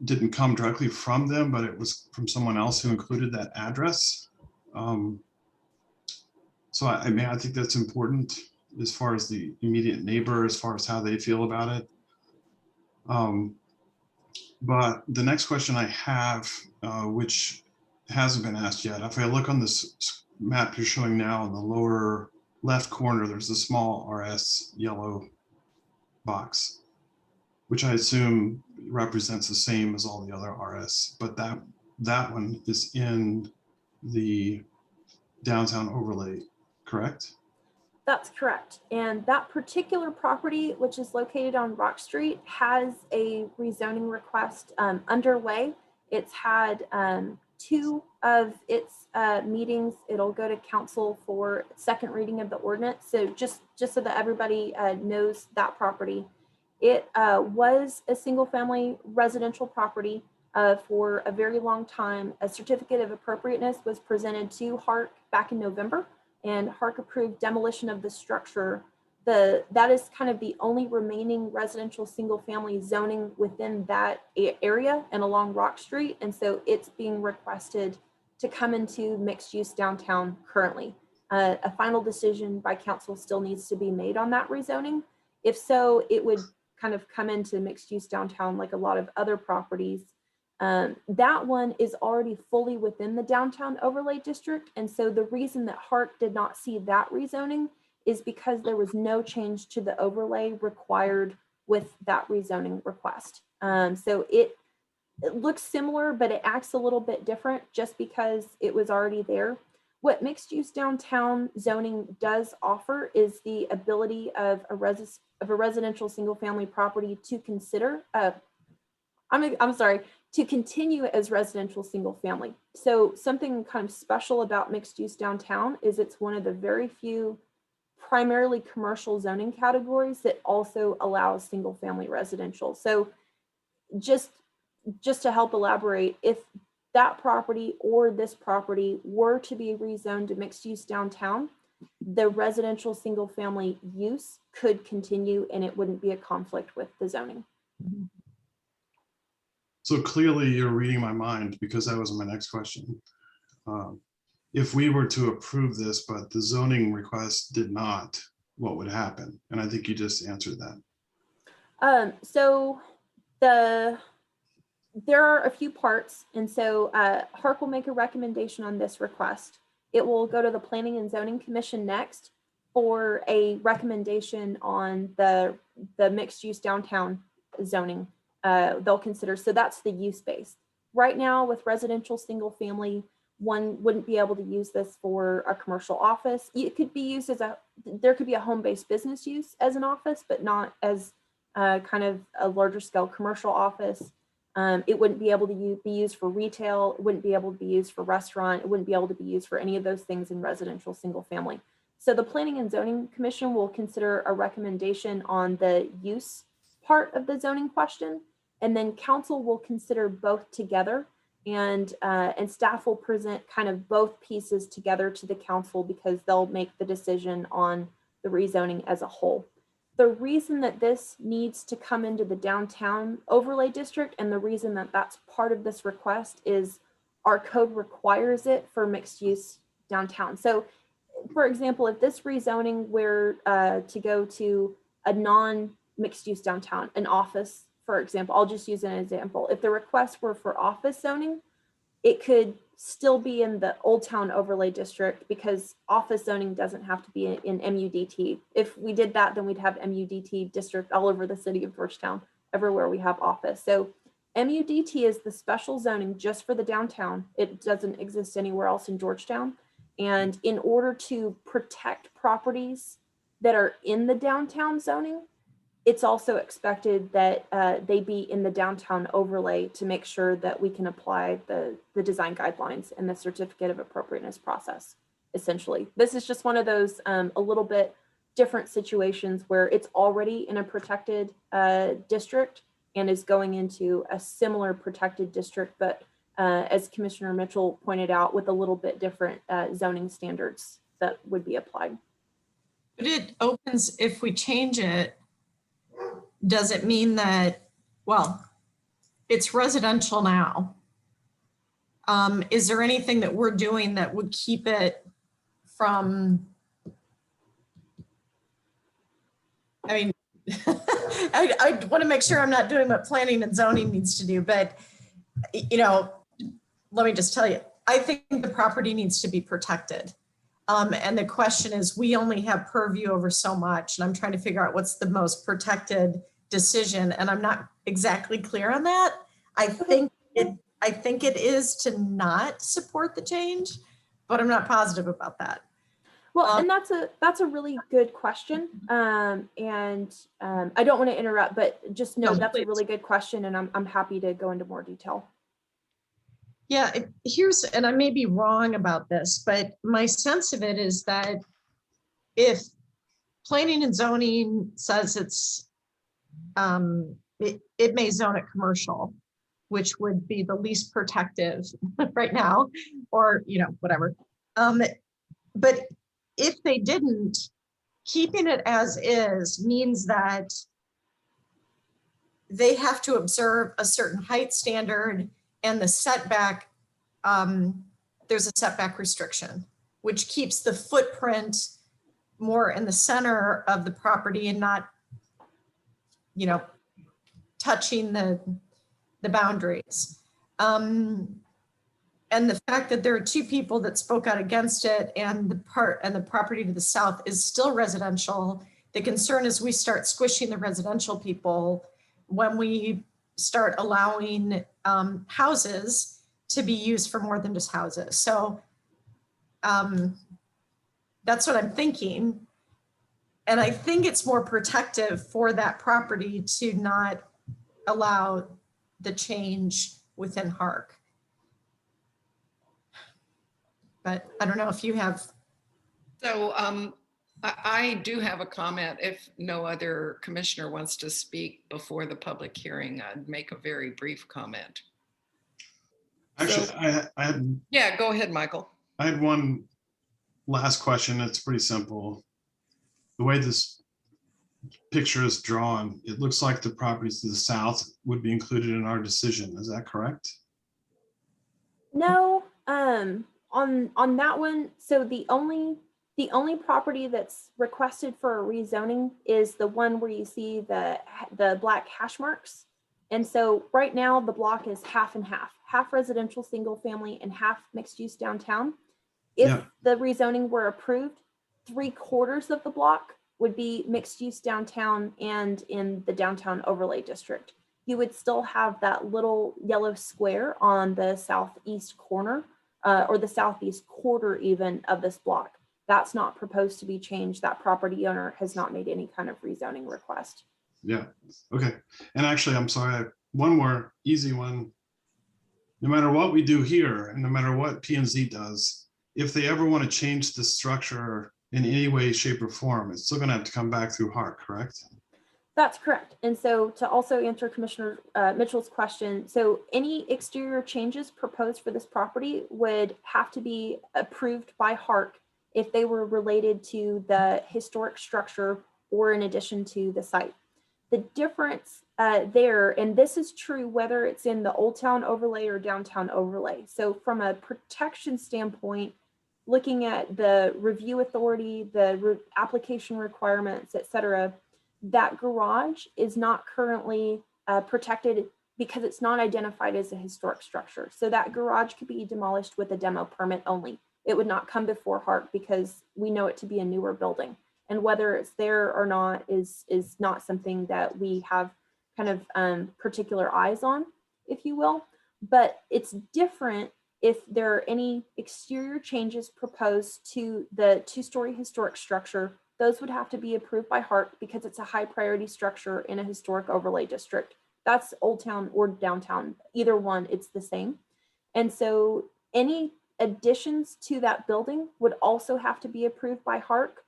didn't come directly from them, but it was from someone else who included that address. So I mean, I think that's important as far as the immediate neighbor, as far as how they feel about it. But the next question I have, which hasn't been asked yet, if I look on this map you're showing now in the lower left corner, there's a small RS yellow box, which I assume represents the same as all the other RS, but that one is in the downtown overlay, correct? That's correct. And that particular property, which is located on Rock Street, has a rezoning request underway. It's had 2 of its meetings. It'll go to council for second reading of the ordinance. So just so that everybody knows that property. It was a single family residential property for a very long time. A certificate of appropriateness was presented to Harc back in November, and Harc approved demolition of the structure that is kind of the only remaining residential single family zoning within that area and along Rock Street. And so it's being requested to come into mixed use downtown currently. A final decision by council still needs to be made on that rezoning. If so, it would kind of come into mixed use downtown like a lot of other properties. That one is already fully within the downtown overlay district. And so the reason that Harc did not see that rezoning is because there was no change to the overlay required with that rezoning request. So it looks similar, but it acts a little bit different just because it was already there. What mixed use downtown zoning does offer is the ability of a residential single family property to consider, to continue as residential single family. So something kind of special about mixed use downtown is it's one of the very few primarily commercial zoning categories that also allows single family residential. So just to help elaborate, if that property or this property were to be rezoned to mixed use downtown, the residential single family use could continue and it wouldn't be a conflict with the zoning. So clearly you're reading my mind, because that was my next question. If we were to approve this, but the zoning request did not, what would happen? And I think you just answered that. So there are a few parts. And so Harc will make a recommendation on this request. It will go to the Planning and Zoning Commission next for a recommendation on the mixed use downtown zoning. They'll consider, so that's the use base. Right now with residential single family, one wouldn't be able to use this for a commercial office. It could be used as there could be a home-based business use as an office, but not as kind of a larger scale commercial office. It wouldn't be able to be used for retail. It wouldn't be able to be used for restaurant. It wouldn't be able to be used for any of those things in residential single family. So the Planning and Zoning Commission will consider a recommendation on the use part of the zoning question, and then council will consider both together, and staff will present kind of both pieces together to the council because they'll make the decision on the rezoning as a whole. The reason that this needs to come into the downtown overlay district, and the reason that that's part of this request, is our code requires it for mixed use downtown. So for example, if this rezoning were to go to a non-mixed use downtown, an office, for example, I'll just use an example. If the request were for office zoning, it could still be in the Old Town overlay district because office zoning doesn't have to be in MUDT. If we did that, then we'd have MUDT district all over the city of Georgetown, everywhere we have office. So MUDT is the special zoning just for the downtown. It doesn't exist anywhere else in Georgetown. And in order to protect properties that are in the downtown zoning, it's also expected that they be in the downtown overlay to make sure that we can apply the design guidelines and the certificate of appropriateness process, essentially. This is just one of those a little bit different situations where it's already in a protected district and is going into a similar protected district, but as Commissioner Mitchell pointed out, with a little bit different zoning standards that would be applied. But it opens, if we change it, does it mean that, well, it's residential now? Is there anything that we're doing that would keep it from, I mean, I want to make sure I'm not doing what planning and zoning needs to do, but, you know, let me just tell you, I think the property needs to be protected. And the question is, we only have purview over so much, and I'm trying to figure out what's the most protected decision, and I'm not exactly clear on that. I think it is to not support the change, but I'm not positive about that. Well, and that's a really good question. I don't want to interrupt, but just know that's a really good question, and I'm happy to go into more detail. Yeah, and I may be wrong about this, but my sense of it is that if planning and zoning says it's, it may zone it commercial, which would be the least protective right now, or, you know, whatever. But if they didn't, keeping it as is means that they have to observe a certain height standard, and the setback, there's a setback restriction, which keeps the footprint more in the center of the property and not, you know, touching the boundaries. And the fact that there are two people that spoke out against it, and the property to the south is still residential. The concern is we start squishing the residential people when we start allowing houses to be used for more than just houses. So that's what I'm thinking. And I think it's more protective for that property to not allow the change within Harc. But I don't know if you have. So I do have a comment. If no other commissioner wants to speak before the public hearing, I'd make a very brief comment. Actually, So- I had Yeah, go ahead, Michael. I had one last question. It's pretty simple. The way this picture is drawn, it looks like the properties to the south would be included in our decision. Is that correct? No, on that one, so the only property that's requested for a rezoning is the one where you see the black hash marks. And so right now the block is half and half residential single family and half mixed use downtown. If Yeah. the rezoning were approved, 3/4 of the block would be mixed use downtown and in the downtown overlay district. You would still have that little yellow square on the southeast corner or the southeast quarter even of this block. That's not proposed to be changed. That property owner has not made any kind of rezoning request. Yeah. Okay. And actually, I'm sorry, one more easy one. No matter what we do here, and no matter what P&Z does, if they ever want to change the structure in any way, shape, or form, it's still going to have to come back through Harc, correct? That's correct. And so to also answer Commissioner Mitchell's question, so any exterior changes proposed for this property would have to be approved by Harc if they were related to the historic structure or in addition to the site. The difference there, and this is true whether it's in the Old Town overlay or downtown overlay. So from a protection standpoint, looking at the review authority, the application requirements, et cetera, that garage is not currently protected because it's not identified as a historic structure. So that garage could be demolished with a demo permit only. It would not come before Harc because we know it to be a newer building. And whether it's there or not is not something that we have kind of particular eyes on, if you will. But it's different if there are any exterior changes proposed to the two-story historic structure. Those would have to be approved by Harc because it's a high priority structure in a historic overlay district. That's Old Town or downtown, either one, it's the same. And so any additions to that building would also have to be approved by Harc,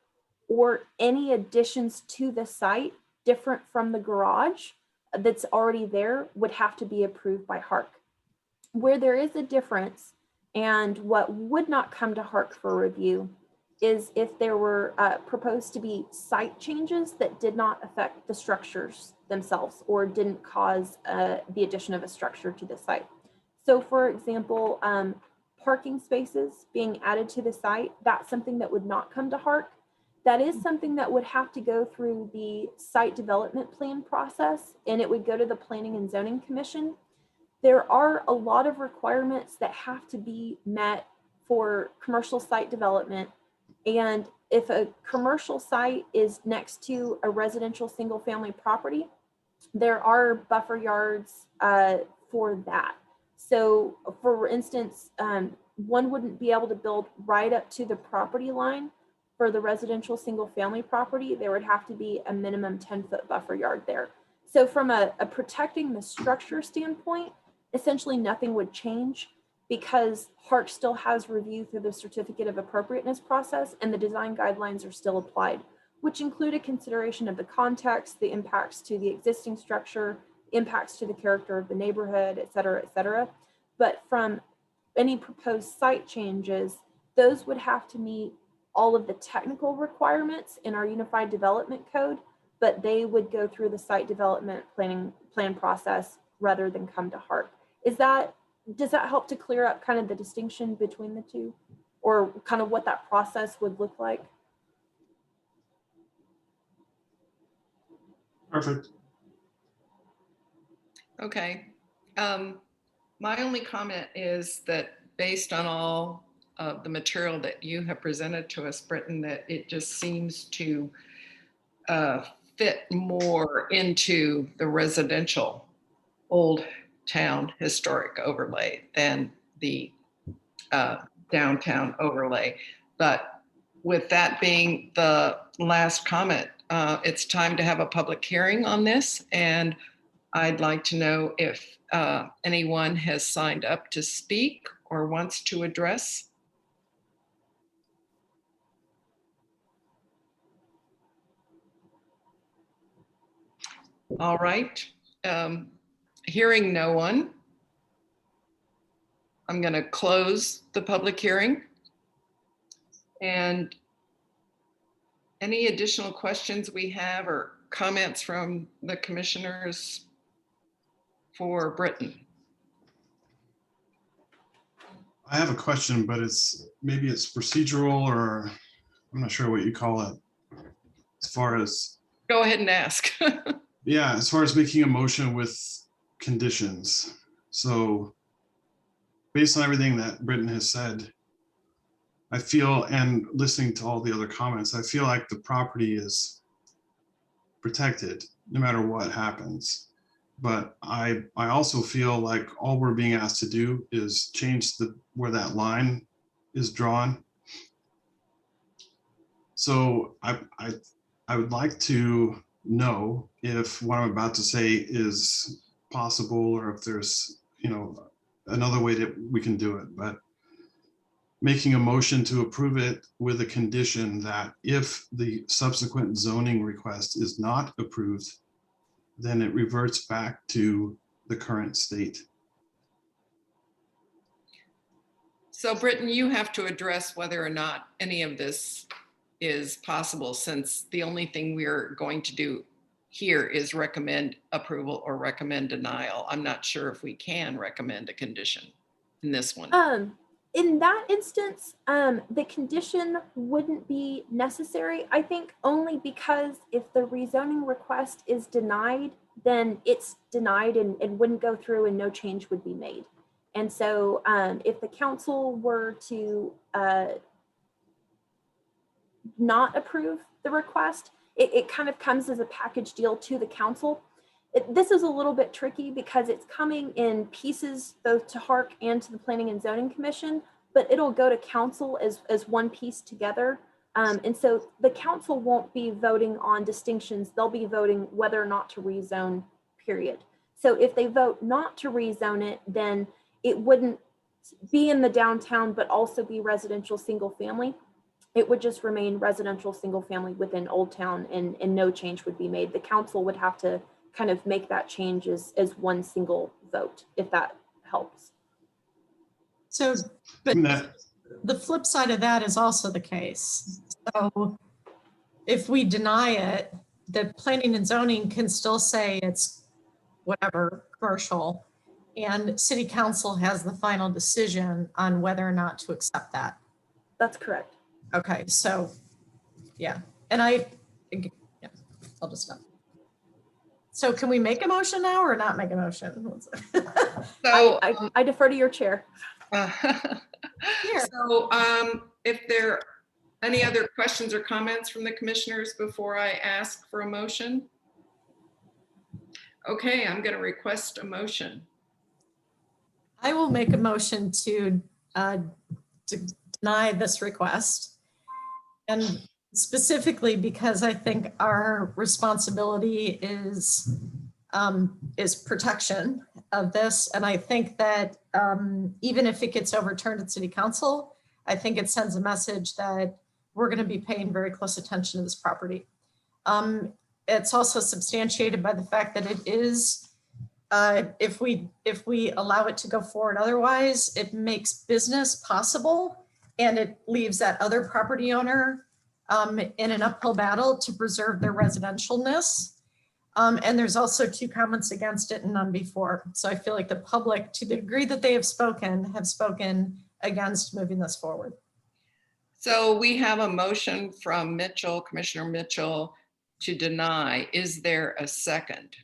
or any additions to the site different from the garage that's already there would have to be approved by Harc. Where there is a difference and what would not come to Harc for review is if there were proposed to be site changes that did not affect the structures themselves or didn't cause the addition of a structure to the site. So for example, parking spaces being added to the site, that's something that would not come to Harc. That is something that would have to go through the site development plan process, and it would go to the Planning and Zoning Commission. There are a lot of requirements that have to be met for commercial site development. And if a commercial site is next to a residential single family property, there are buffer yards for that. So for instance, one wouldn't be able to build right up to the property line for the residential single family property. There would have to be a minimum 10-foot buffer yard there. So from a protecting the structure standpoint, essentially nothing would change because Harc still has review through the certificate of appropriateness process, and the design guidelines are still applied, which include a consideration of the context, the impacts to the existing structure, impacts to the character of the neighborhood, et cetera, et cetera. But from any proposed site changes, those would have to meet all of the technical requirements in our Unified Development Code, but they would go through the site development plan process rather than come to Harc. Does that help to clear up kind of the distinction between the two, or kind of what that process would look like? Perfect. Okay. My only comment is that based on all of the material that you have presented to us, Britton, that it just seems to fit more into the residential old town historic overlay than the downtown overlay. But with that being the last comment, it's time to have a public hearing on this. And I'd like to know if anyone has signed up to speak or wants to address. All right. Hearing no one, I'm going to close the public hearing. And any additional questions we have or comments from the commissioners for Britton? I have a question, but maybe it's procedural, or I'm not sure what you call it. As far as Go ahead and ask. yeah, as far as making a motion with conditions. So based on everything that Britton has said, I feel, and listening to all the other comments, I feel like the property is protected no matter what happens. But I also feel like all we're being asked to do is change where that line is drawn. So I would like to know if what I'm about to say is possible, or if there's, another way that we can do it. But making a motion to approve it with a condition that if the subsequent zoning request is not approved, then it reverts back to the current state. So Britton, you have to address whether or not any of this is possible, since the only thing we're going to do here is recommend approval or recommend denial. I'm not sure if we can recommend a condition in this one. In that instance, the condition wouldn't be necessary, I think, only because if the rezoning request is denied, then it's denied and wouldn't go through and no change would be made. And so if the council were to not approve the request, it kind of comes as a package deal to the council. This is a little bit tricky because it's coming in pieces both to Harc and to the Planning and Zoning Commission, but it'll go to council as one piece together. And so the council won't be voting on distinctions. They'll be voting whether or not to rezone, period. So if they vote not to rezone it, then it wouldn't be in the downtown, but also be residential single family. It would just remain residential single family within Old Town, and no change would be made. The council would have to kind of make that change as one single vote, if that helps. So, but the flip side of that is also the case. So if we deny it, the planning and zoning can still say it's whatever, commercial, and city council has the final decision on whether or not to accept that. That's correct. Okay, so yeah, and I'll just stop. So can we make a motion now or not make a motion? So I defer to your chair. So if there are any other questions or comments from the commissioners before I ask for a motion? Okay, I'm going to request a motion. I will make a motion to deny this request. And specifically because I think our responsibility is protection of this. And I think that even if it gets overturned at city council, I think it sends a message that we're going to be paying very close attention to this property. It's also substantiated by the fact that it is, if we allow it to go forward otherwise, it makes business possible And it leaves that other property owner in an uphill battle to preserve their residentialness. And there's also 2 comments against it and none before. So I feel like the public, to the degree that they have spoken against moving this forward. So we have a motion from Mitchell, Commissioner Mitchell, to deny. Is there a second?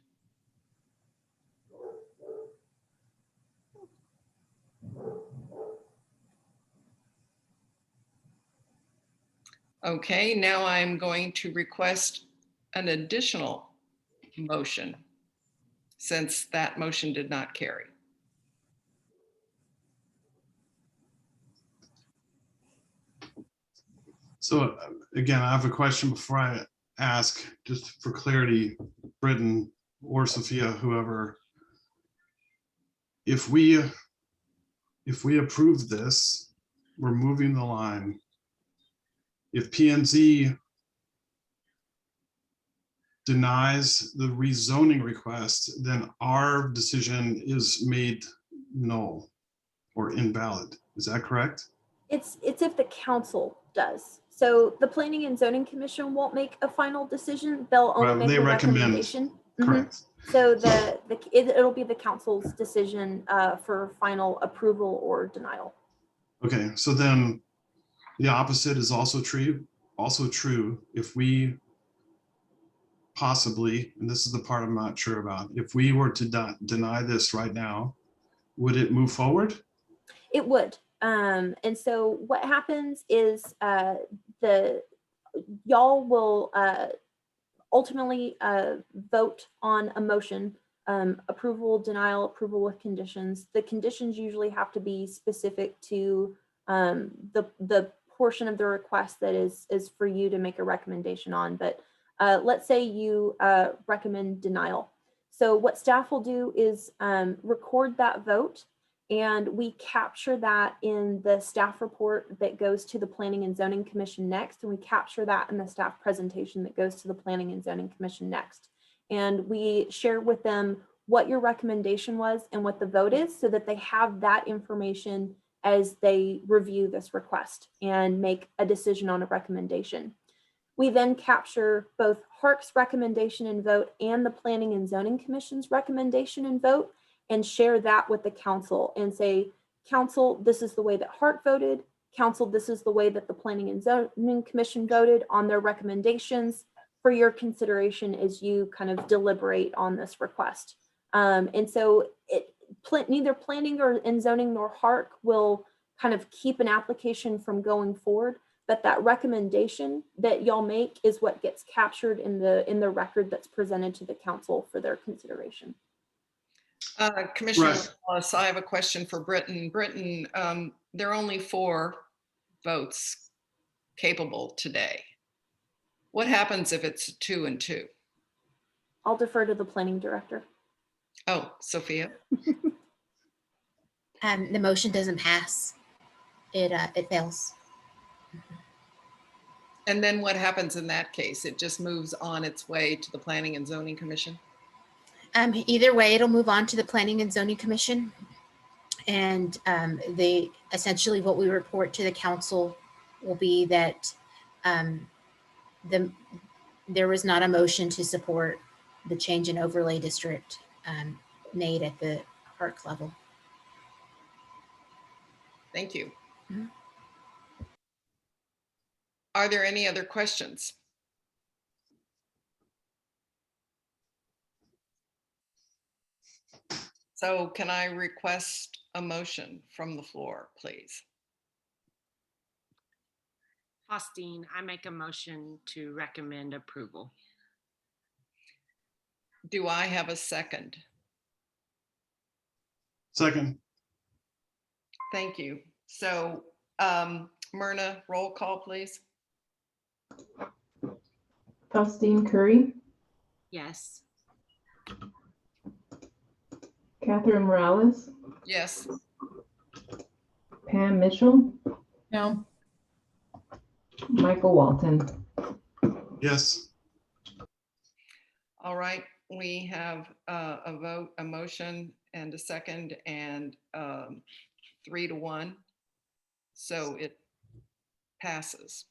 Okay, now I'm going to request an additional motion since that motion did not carry. So again, I have a question before I ask, just for clarity, Britton or Sophia, whoever. If we approve this, we're moving the line. If P&Z denies the rezoning request, then our decision is made null or invalid. Is that correct? It's if the council does. So the Planning and Zoning Commission won't make a final decision. They'll only Right, make they a recommend. recommendation. Mhm. Correct. So it'll be the council's decision for final approval or denial. Okay, so then the opposite is also true. If we possibly, and this is the part I'm not sure about, if we were to deny this right now, would it move forward? It would. And so what happens is y'all will ultimately vote on a motion, approval, denial, approval with conditions. The conditions usually have to be specific to the portion of the request that is for you to make a recommendation on. But let's say you recommend denial. So what staff will do is record that vote, and we capture that in the staff report that goes to the Planning and Zoning Commission next, and we capture that in the staff presentation that goes to the Planning and Zoning Commission next. And we share with them what your recommendation was and what the vote is, so that they have that information as they review this request and make a decision on a recommendation. We then capture both Harc's recommendation and vote and the Planning and Zoning Commission's recommendation and vote, and share that with the council and say, council, this is the way that Harc voted. Council, this is the way that the Planning and Zoning Commission voted on their recommendations for your consideration as you kind of deliberate on this request. And so neither planning and zoning nor Harc will kind of keep an application from going forward, but that recommendation that y'all make is what gets captured in the record that's presented to the council for their consideration. Commissioner Right. Wallace, I have a question for Britton. Britton, there are only 4 votes capable today. What happens if it's 2 and 2? I'll defer to the planning director. Oh, Sophia. The motion doesn't pass. It fails. And then what happens in that case? It just moves on its way to the Planning and Zoning Commission? Either way, it'll move on to the Planning and Zoning Commission. And they essentially what we report to the council will be that there was not a motion to support the change in overlay district made at the Harc level. Thank you. Mhm. Are there any other questions? So can I request a motion from the floor, please? Faustine, I make a motion to recommend approval. Do I have a second? Second. Thank you. So Myrna, roll call, please. Faustine Curry, Yes. Catherine Morales, Yes. Pam Mitchell, No. Michael Walton. Yes. All right. We have a vote, a motion and a second, and 3 to 1. So it Passes.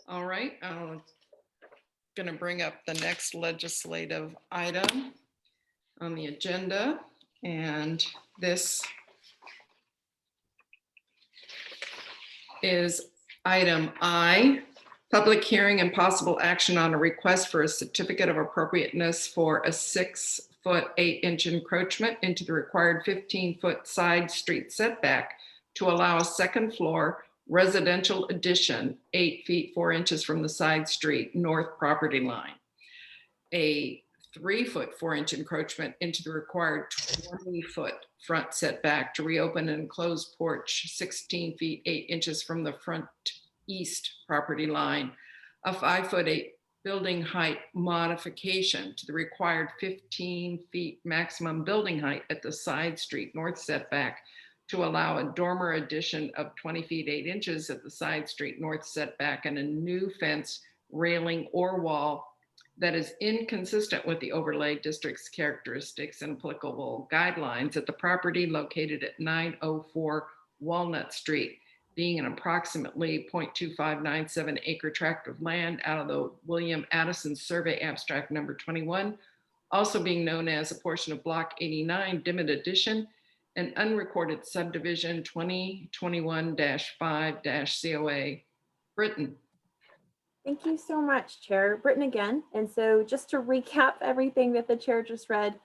All right, I'm going to bring up the next legislative item on the agenda, and this is item I, public hearing and possible action on a request for a certificate of appropriateness for a 6-foot 8-inch encroachment into the required 15-foot side street setback to allow a second floor residential addition 8 feet 4 inches from the side street north property line. A 3-foot 4-inch encroachment into the required 20-foot front setback to reopen an enclosed porch 16 feet 8 inches from the front east property line. A 5-foot 8 building height modification to the required 15 feet maximum building height at the side street north setback to allow a dormer addition of 20 feet 8 inches at the side street north setback and a new fence, railing, or wall that is inconsistent with the overlay district's characteristics and applicable guidelines at the property located at 904 Walnut Street, being an approximately 0.2597 acre tract of land out of the William Addison Survey Abstract number 21, also being known as a portion of Block 89, Dimmitt Addition, an unrecorded subdivision 2021-5-COA. Britton. Thank you so much, Chair. Britton again. And so just to recap everything that the chair just read,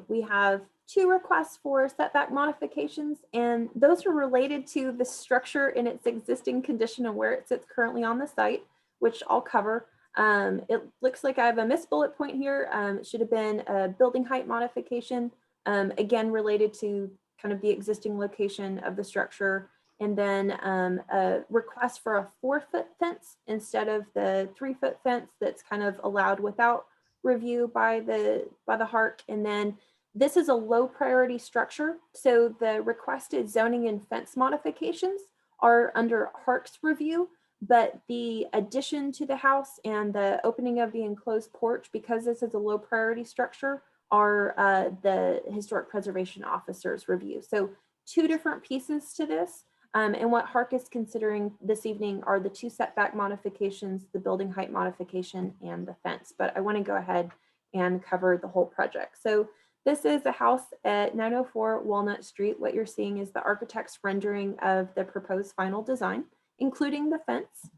we have 2 requests for setback modifications, and those are related to the structure in its existing condition and where it sits currently on the site, which I'll cover. It looks like I have a missed bullet point here. It should have been a building height modification, again, related to kind of the existing location of the structure. And then a request for a 4-foot fence instead of the 3-foot fence that's kind of allowed without review by the Harc. And then this is a low priority structure. So the requested zoning and fence modifications are under Harc's review, but the addition to the house and the opening of the enclosed porch, because this is a low priority structure, are the Historic Preservation Officer's review. So 2 different pieces to this. And what Harc is considering this evening are the 2 setback modifications, the building height modification and the fence. But I want to go ahead and cover the whole project. So this is a house at 904 Walnut Street. What you're seeing is the architect's rendering of the proposed final design, including the fence.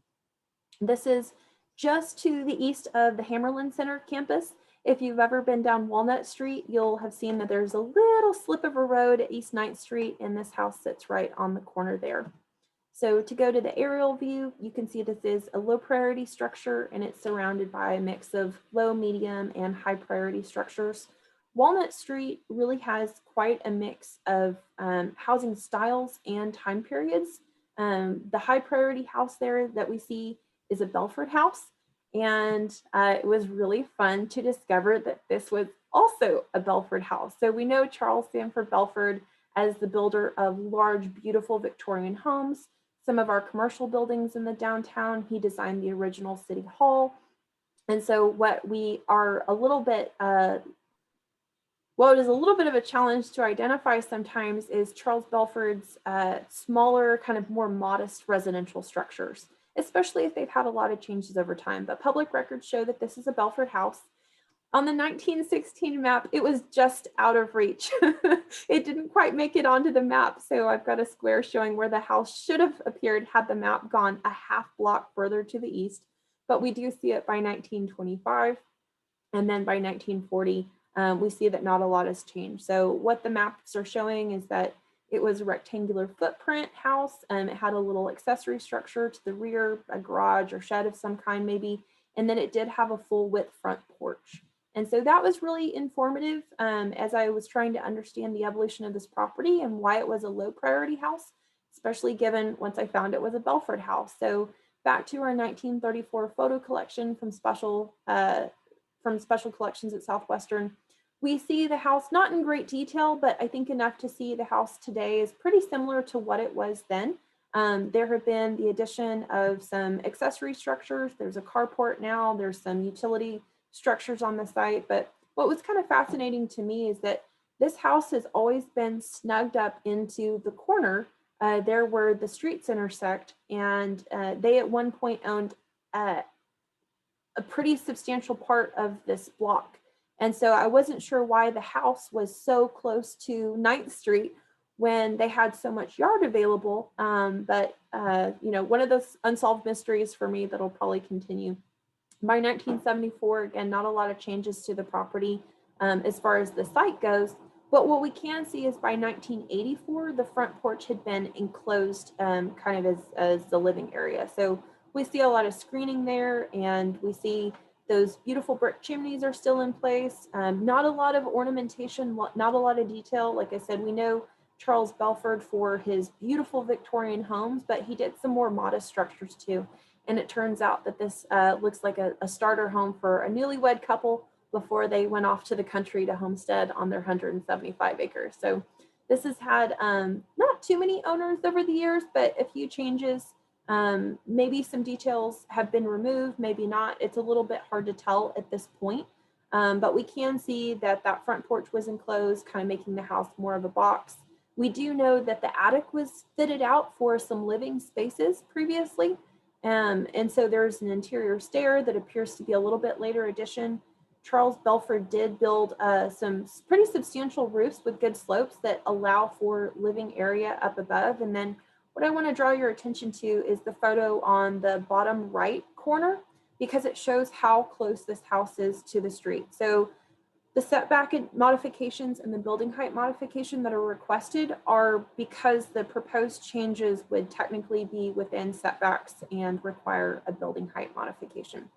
This is just to the east of the Hammerlin Center campus. If you've ever been down Walnut Street, you'll have seen that there's a little slip of a road at East 9th Street, and this house sits right on the corner there. So to go to the aerial view, you can see this is a low priority structure, and it's surrounded by a mix of low, medium, and high priority structures. Walnut Street really has quite a mix of housing styles and time periods. The high priority house there that we see is a Belford house. And it was really fun to discover that this was also a Belford house. So we know Charles Sanford Belford as the builder of large, beautiful Victorian homes. Some of our commercial buildings in the downtown, he designed the original City Hall. And so what we are a little bit, what is a little bit of a challenge to identify sometimes is Charles Belford's smaller, kind of more modest residential structures, especially if they've had a lot of changes over time. But public records show that this is a Belford house. On the 1916 map, it was just out of reach. It didn't quite make it onto the map. So I've got a square showing where the house should have appeared had the map gone a half block further to the east. But we do see it by 1925. And then by 1940, we see that not a lot has changed. So what the maps are showing is that it was a rectangular footprint house. It had a little accessory structure to the rear, a garage or shed of some kind maybe. And then it did have a full width front porch. And so that was really informative as I was trying to understand the evolution of this property and why it was a low priority house, especially given once I found it was a Belford house. So back to our 1934 photo collection from special collections at Southwestern, we see the house not in great detail, but I think enough to see the house today is pretty similar to what it was then. There have been the addition of some accessory structures. There's a carport now, there's some utility structures on the site. But what was kind of fascinating to me is that This house has always been snugged up into the corner there where the streets intersect, and they at one point owned a pretty substantial part of this block. And so I wasn't sure why the house was so close to 9th Street when they had so much yard available. But you know, one of those unsolved mysteries for me that'll probably continue. By 1974, again, not a lot of changes to the property as far as the site goes. But what we can see is by 1984, the front porch had been enclosed kind of as the living area. So we see a lot of screening there, and we see those beautiful brick chimneys are still in place. Not a lot of ornamentation, not a lot of detail. Like I said, we know Charles Belford for his beautiful Victorian homes, but he did some more modest structures too. And it turns out that this looks like a starter home for a newlywed couple before they went off to the country to homestead on their 175 acres. So this has had not too many owners over the years, but a few changes. Maybe some details have been removed, maybe not. It's a little bit hard to tell at this point. But we can see that that front porch was enclosed, kind of making the house more of a box. We do know that the attic was fitted out for some living spaces previously. And so there's an interior stair that appears to be a little bit later addition. Charles Belford did build some pretty substantial roofs with good slopes that allow for living area up above. And then what I want to draw your attention to is the photo on the bottom right corner, because it shows how close this house is to the street. So the setback modifications and the building height modification that are requested are because the proposed changes would technically be within setbacks and require a building height modification.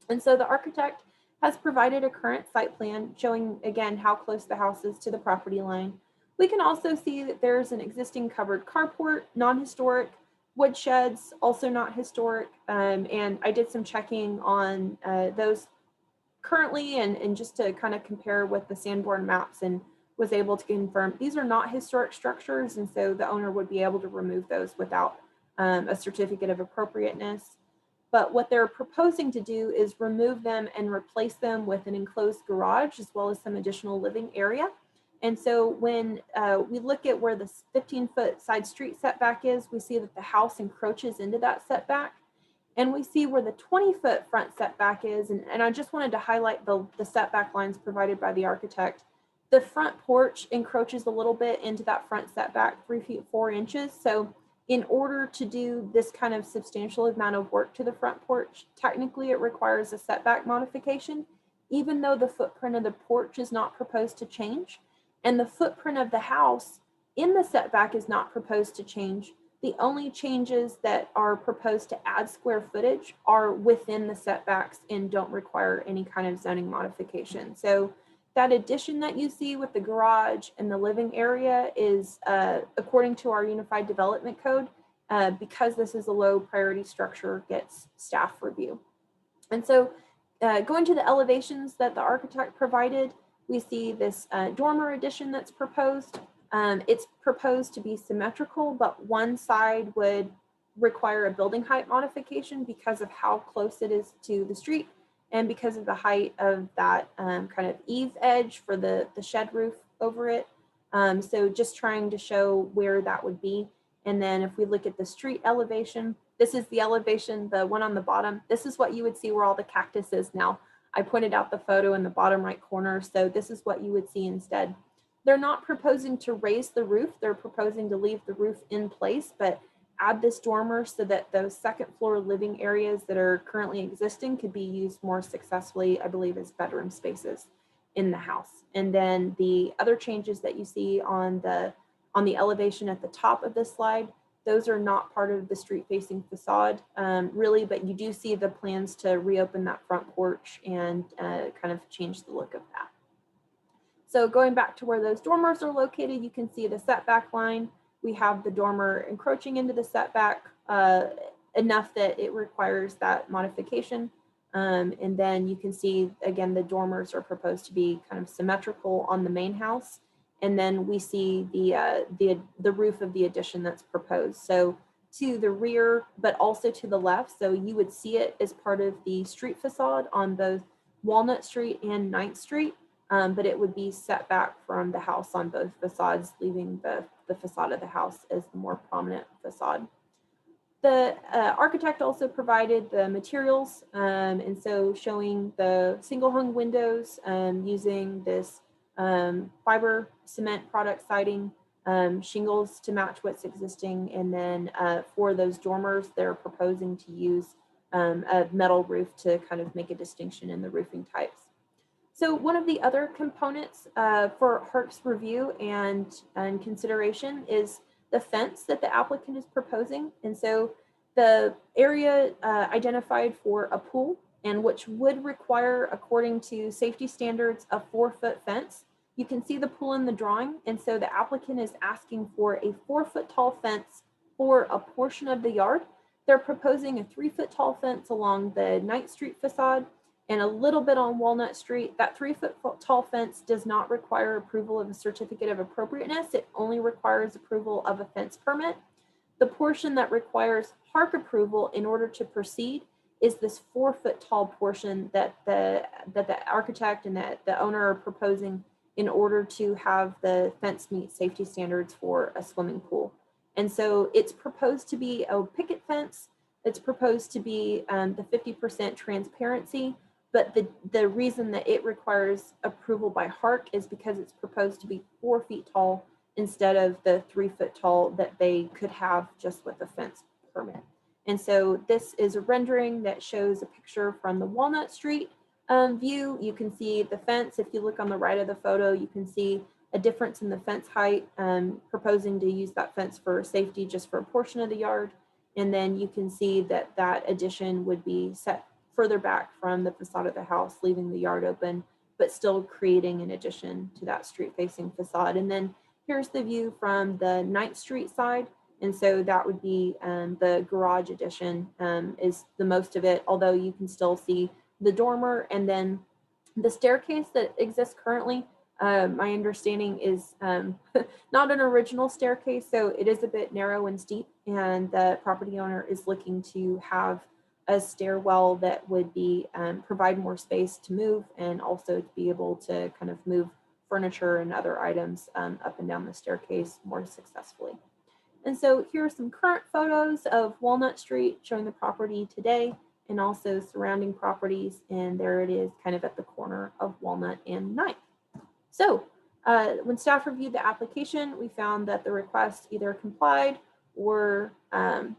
And so the architect has provided a current site plan showing, again, how close the house is to the property line. We can also see that there's an existing covered carport, non-historic, wood sheds, also not historic. And I did some checking on those currently and just to kind of compare with the Sanborn maps, and was able to confirm these are not historic structures. And so the owner would be able to remove those without a certificate of appropriateness. But what they're proposing to do is remove them and replace them with an enclosed garage as well as some additional living area. And so when we look at where the 15-foot side street setback is, we see that the house encroaches into that setback. And we see where the 20-foot front setback is. And I just wanted to highlight the setback lines provided by the architect. The front porch encroaches a little bit into that front setback, 3 feet 4 inches. So in order to do this kind of substantial amount of work to the front porch, technically it requires a setback modification, even though the footprint of the porch is not proposed to change. And the footprint of the house in the setback is not proposed to change. The only changes that are proposed to add square footage are within the setbacks and don't require any kind of zoning modification. So that addition that you see with the garage and the living area is according to our Unified Development Code, because this is a low priority structure, gets staff review. And so going to the elevations that the architect provided, we see this dormer addition that's proposed. It's proposed to be symmetrical, but one side would require a building height modification because of how close it is to the street and because of the height of that kind of eave edge for the shed roof over it. So just trying to show where that would be. And then if we look at the street elevation, this is the elevation, the one on the bottom. This is what you would see where all the cactus is now. I pointed out the photo in the bottom right corner. So this is what you would see instead. They're not proposing to raise the roof. They're proposing to leave the roof in place, but add this dormer so that those second floor living areas that are currently existing could be used more successfully, I believe, as bedroom spaces in the house. And then the other changes that you see on the elevation at the top of this slide, those are not part of the street facing facade really, but you do see the plans to reopen that front porch and kind of change the look of that. So going back to where those dormers are located, you can see the setback line. We have the dormer encroaching into the setback enough that it requires that modification. And then you can see, again, the dormers are proposed to be kind of symmetrical on the main house. And then we see the roof of the addition that's proposed. So to the rear, but also to the left. So you would see it as part of the street facade on both Walnut Street and 9th Street. but it would be set back from the house on both facades, leaving the facade of the house as the more prominent facade. The architect also provided the materials, and so showing the single hung windows using this fiber cement product siding, shingles to match what's existing, and then for those dormers, they're proposing to use a metal roof to kind of make a distinction in the roofing types. So one of the other components for Harc's review and consideration is the fence that the applicant is proposing. And so the area identified for a pool, and which would require, according to safety standards, a 4-foot fence. You can see the pool in the drawing. And so the applicant is asking for a 4-foot tall fence for a portion of the yard. They're proposing a 3-foot tall fence along the Ninth Street facade and a little bit on Walnut Street. That 3-foot tall fence does not require approval of a certificate of appropriateness. It only requires approval of a fence permit. The portion that requires Harc approval in order to proceed is this 4-foot tall portion that the architect and that the owner are proposing in order to have the fence meet safety standards for a swimming pool. And so it's proposed to be a picket fence. It's proposed to be the 50% transparency. But the reason that it requires approval by Harc is because it's proposed to be 4 feet tall instead of the 3-foot tall that they could have just with a fence permit. And so this is a rendering that shows a picture from the Walnut Street view. You can see the fence. If you look on the right of the photo, you can see a difference in the fence height, proposing to use that fence for safety just for a portion of the yard. And then you can see that that addition would be set further back from the facade of the house, leaving the yard open, but still creating an addition to that street-facing facade. And then here's the view from the 9th Street side. And so that would be the garage addition is the most of it, although you can still see the dormer and then the staircase that exists currently. My understanding is not an original staircase, so it is a bit narrow and steep, and the property owner is looking to have a stairwell that would be provide more space to move and also to be able to kind of move furniture and other items up and down the staircase more successfully. And so here are some current photos of Walnut Street showing the property today and also surrounding properties. And there it is kind of at the corner of Walnut and 9th. So when staff reviewed the application, we found that the request either complied or I'm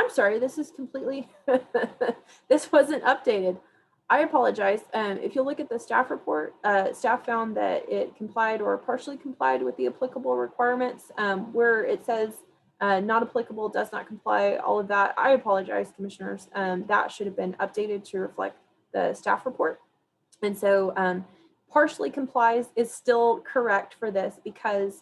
sorry, this is completely, this wasn't updated. I apologize. If you look at the staff report, staff found that it complied or partially complied with the applicable requirements. Where it says not applicable, does not comply, all of that, I apologize, commissioners. That should have been updated to reflect the staff report. And so partially complies is still correct for this because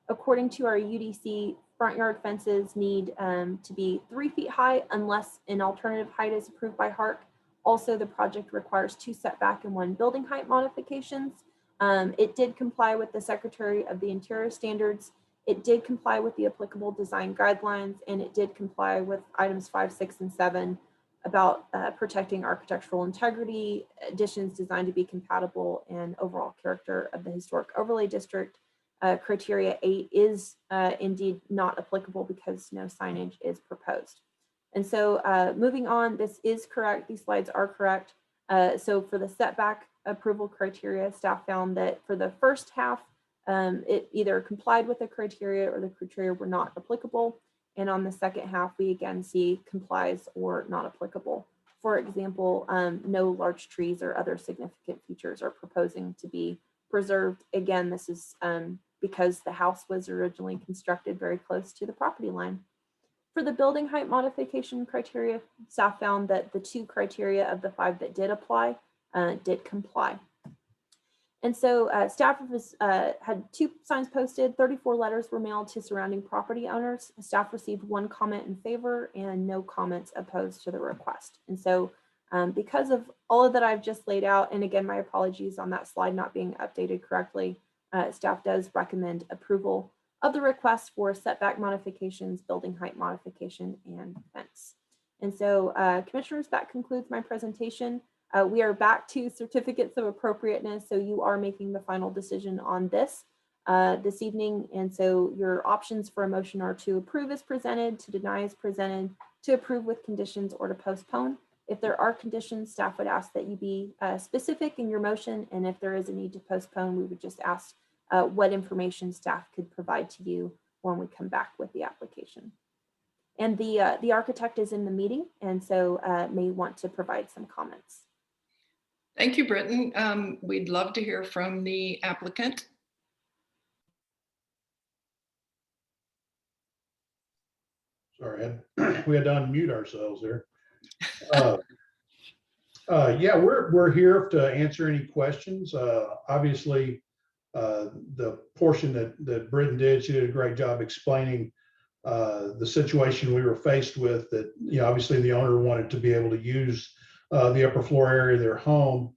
according to our UDC, front yard fences need to be 3 feet high unless an alternative height is approved by Harc. Also, the project requires 2 setback and 1 building height modifications. It did comply with the Secretary of the Interior standards. It did comply with the applicable design guidelines, and it did comply with items 5, 6, and 7 about protecting architectural integrity, additions designed to be compatible, and overall character of the historic overlay district. Criteria 8 is indeed not applicable because no signage is proposed. And so moving on, this is correct. These slides are correct. So for the setback approval criteria, staff found that for the first half, it either complied with the criteria or the criteria were not applicable. And on the second half, we again see complies or not applicable. For example, no large trees or other significant features are proposing to be preserved. Again, this is because the house was originally constructed very close to the property line. For the building height modification criteria, staff found that the 2 criteria of the 5 that did apply did comply. And so staff had 2 signs posted, 34 letters were mailed to surrounding property owners. Staff received 1 comment in favor and no comments opposed to the request. And so because of all of that I've just laid out, and again, my apologies on that slide not being updated correctly, staff does recommend approval of the request for setback modifications, building height modification, and fence. And so commissioners, that concludes my presentation. We are back to certificates of appropriateness, so you are making the final decision on this this evening. And so your options for a motion are to approve as presented, to deny as presented, to approve with conditions, or to postpone. If there are conditions, staff would ask that you be specific in your motion. And if there is a need to postpone, we would just ask what information staff could provide to you when we come back with the application. And the architect is in the meeting, and so may want to provide some comments. Thank you, Britton. We'd love to hear from the applicant. Sorry, we had to unmute ourselves there. Yeah, we're here to answer any questions. Obviously, the portion that Britton did, she did a great job explaining the situation we were faced with, that, you know, obviously the owner wanted to be able to use the upper floor area of their home.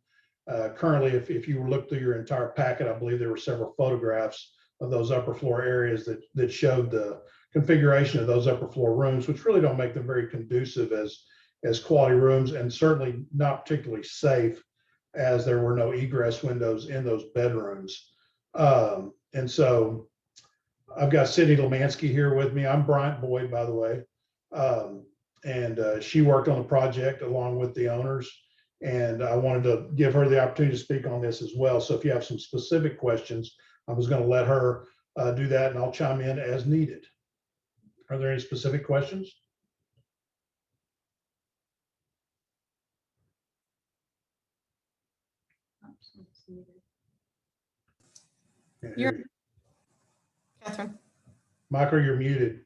Currently, if you look through your entire packet, I believe there were several photographs of those upper floor areas that showed the configuration of those upper floor rooms, which really don't make them very conducive as quality rooms, and certainly not particularly safe, as there were no egress windows in those bedrooms. And so I've got Sydney Lemansky here with me. I'm Bryant Boyd, by the way. And she worked on the project along with the owners. And I wanted to give her the opportunity to speak on this as well. So if you have some specific questions, I was going to let her do that, and I'll chime in as needed. Are there any specific questions? You're- Catherine. Michael, you're muted.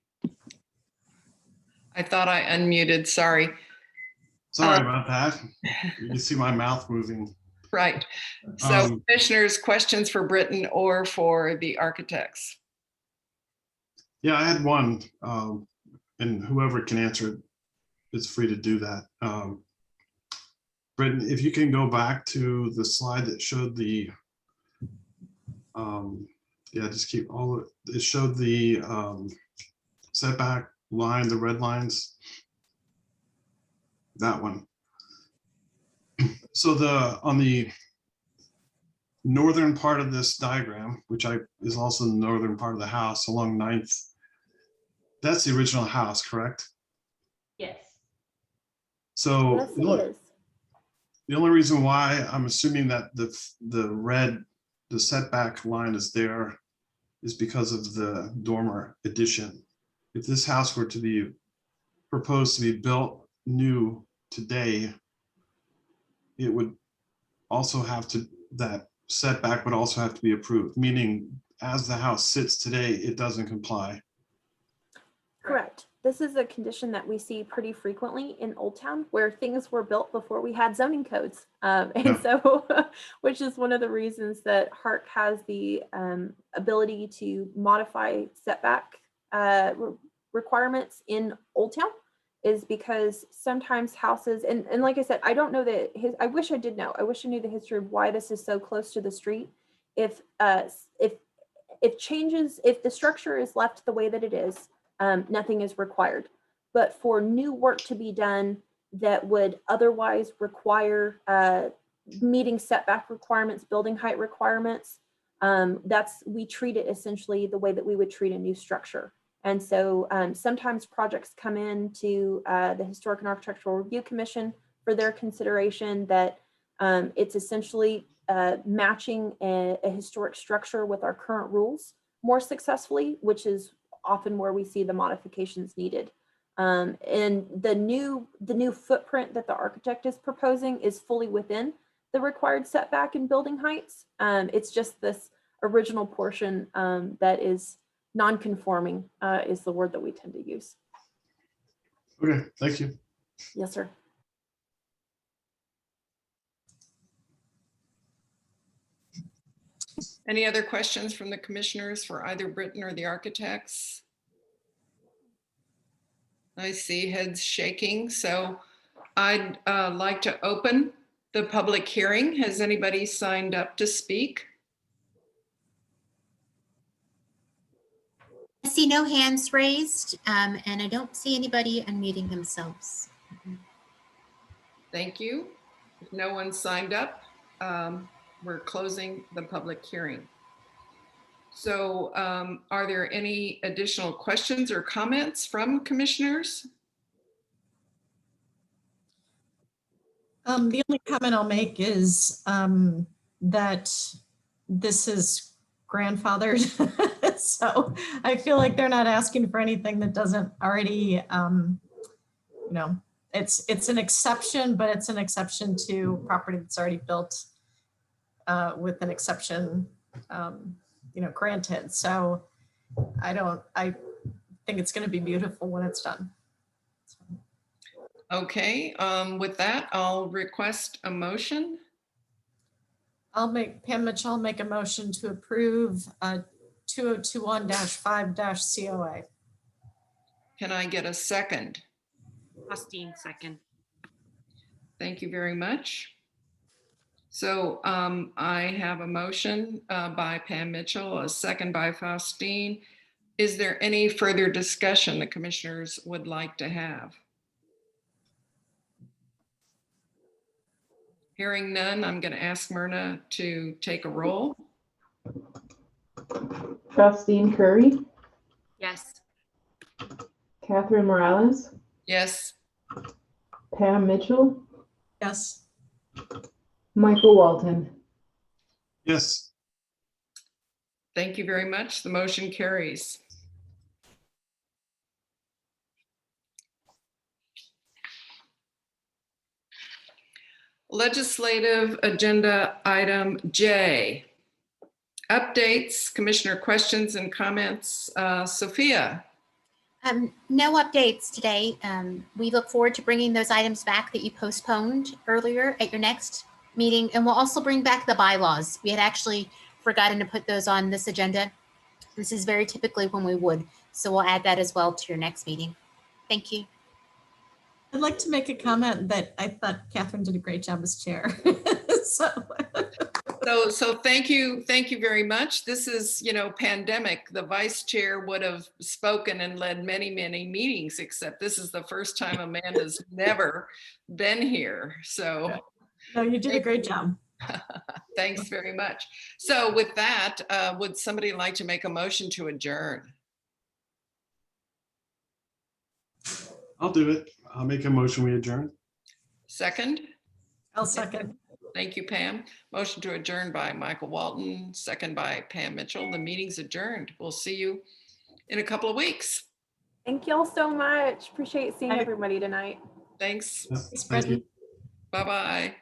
I thought I unmuted, sorry. Sorry about that. You can see my mouth moving. Right. So commissioners, questions for Britton or for the architects? Yeah, I had one, and whoever can answer it is free to do that. Britton, if you can go back to the slide that showed the, yeah, just keep all of it. It showed the setback line, the red lines. That one. So on the northern part of this diagram, which is also the northern part of the house along 9th, that's the original house, correct? Yes. So Yes, it is. the only reason why I'm assuming that the setback line is there is because of the dormer addition. If this house were to be proposed to be built new today, it would also have to, that setback would also have to be approved, meaning as the house sits today, it doesn't comply. Correct. This is a condition that we see pretty frequently in Old Town, where things were built before we had zoning codes. So, which is one of the reasons that Harc has the ability to modify setback requirements in Old Town, is because sometimes houses, and like I said, I don't know I wish I did know. I wish I knew the history of why this is so close to the street. If the structure is left the way that it is, nothing is required. But for new work to be done that would otherwise require meeting setback requirements, building height requirements, we treat it essentially the way that we would treat a new structure. And so sometimes projects come in to the Historic and Architectural Review Commission for their consideration, that it's essentially matching a historic structure with our current rules more successfully, which is often where we see the modifications needed. And the new footprint that the architect is proposing is fully within the required setback and building heights. It's just this original portion that is non-conforming, is the word that we tend to use. Okay, thank you. Yes, sir. Any other questions from the commissioners for either Britton or the architects? I see heads shaking, so I'd like to open the public hearing. Has anybody signed up to speak? I see no hands raised, and I don't see anybody unmuting themselves. Thank you. If no one signed up, we're closing the public hearing. So are there any additional questions or comments from commissioners? The only comment I'll make is that this is grandfathered. So I feel like they're not asking for anything that doesn't already, it's an exception, but it's an exception to property that's already built with an exception, granted. So I think it's going to be beautiful when it's done. Okay, with that, I'll request a motion. Pam Mitchell, I'll make a motion to approve 2021-5-COA. Can I get a second? Faustine, second. Thank you very much. So I have a motion by Pam Mitchell, a second by Faustine. Is there any further discussion the commissioners would like to have? Hearing none, I'm going to ask Myrna to take a roll. Faustine Curry, Yes. Catherine Morales, Yes. Pam Mitchell, Yes. Michael Walton. Yes. Thank you very much. The motion carries. Legislative agenda item J. Updates, commissioner questions and comments. Sophia. No updates today. We look forward to bringing those items back that you postponed earlier at your next meeting. And we'll also bring back the bylaws. We had actually forgotten to put those on this agenda. This is very typically when we would. So we'll add that as well to your next meeting. Thank you. I'd like to make a comment that I thought Catherine did a great job as chair. So thank you very much. This is, pandemic. The vice chair would have spoken and led many, many meetings, except this is the first time Amanda's never been here. So no, you did a great job. Thanks very much. So with that, would somebody like to make a motion to adjourn? I'll do it. I'll make a motion, we adjourn. Second? I'll second. Thank you, Pam. Motion to adjourn by Michael Walton, second by Pam Mitchell. The meeting's adjourned. We'll see you in a couple of weeks. Thank you all so much. Appreciate seeing everybody tonight. Thanks. Yeah, Thanks, thank you. Brendan. Bye-bye.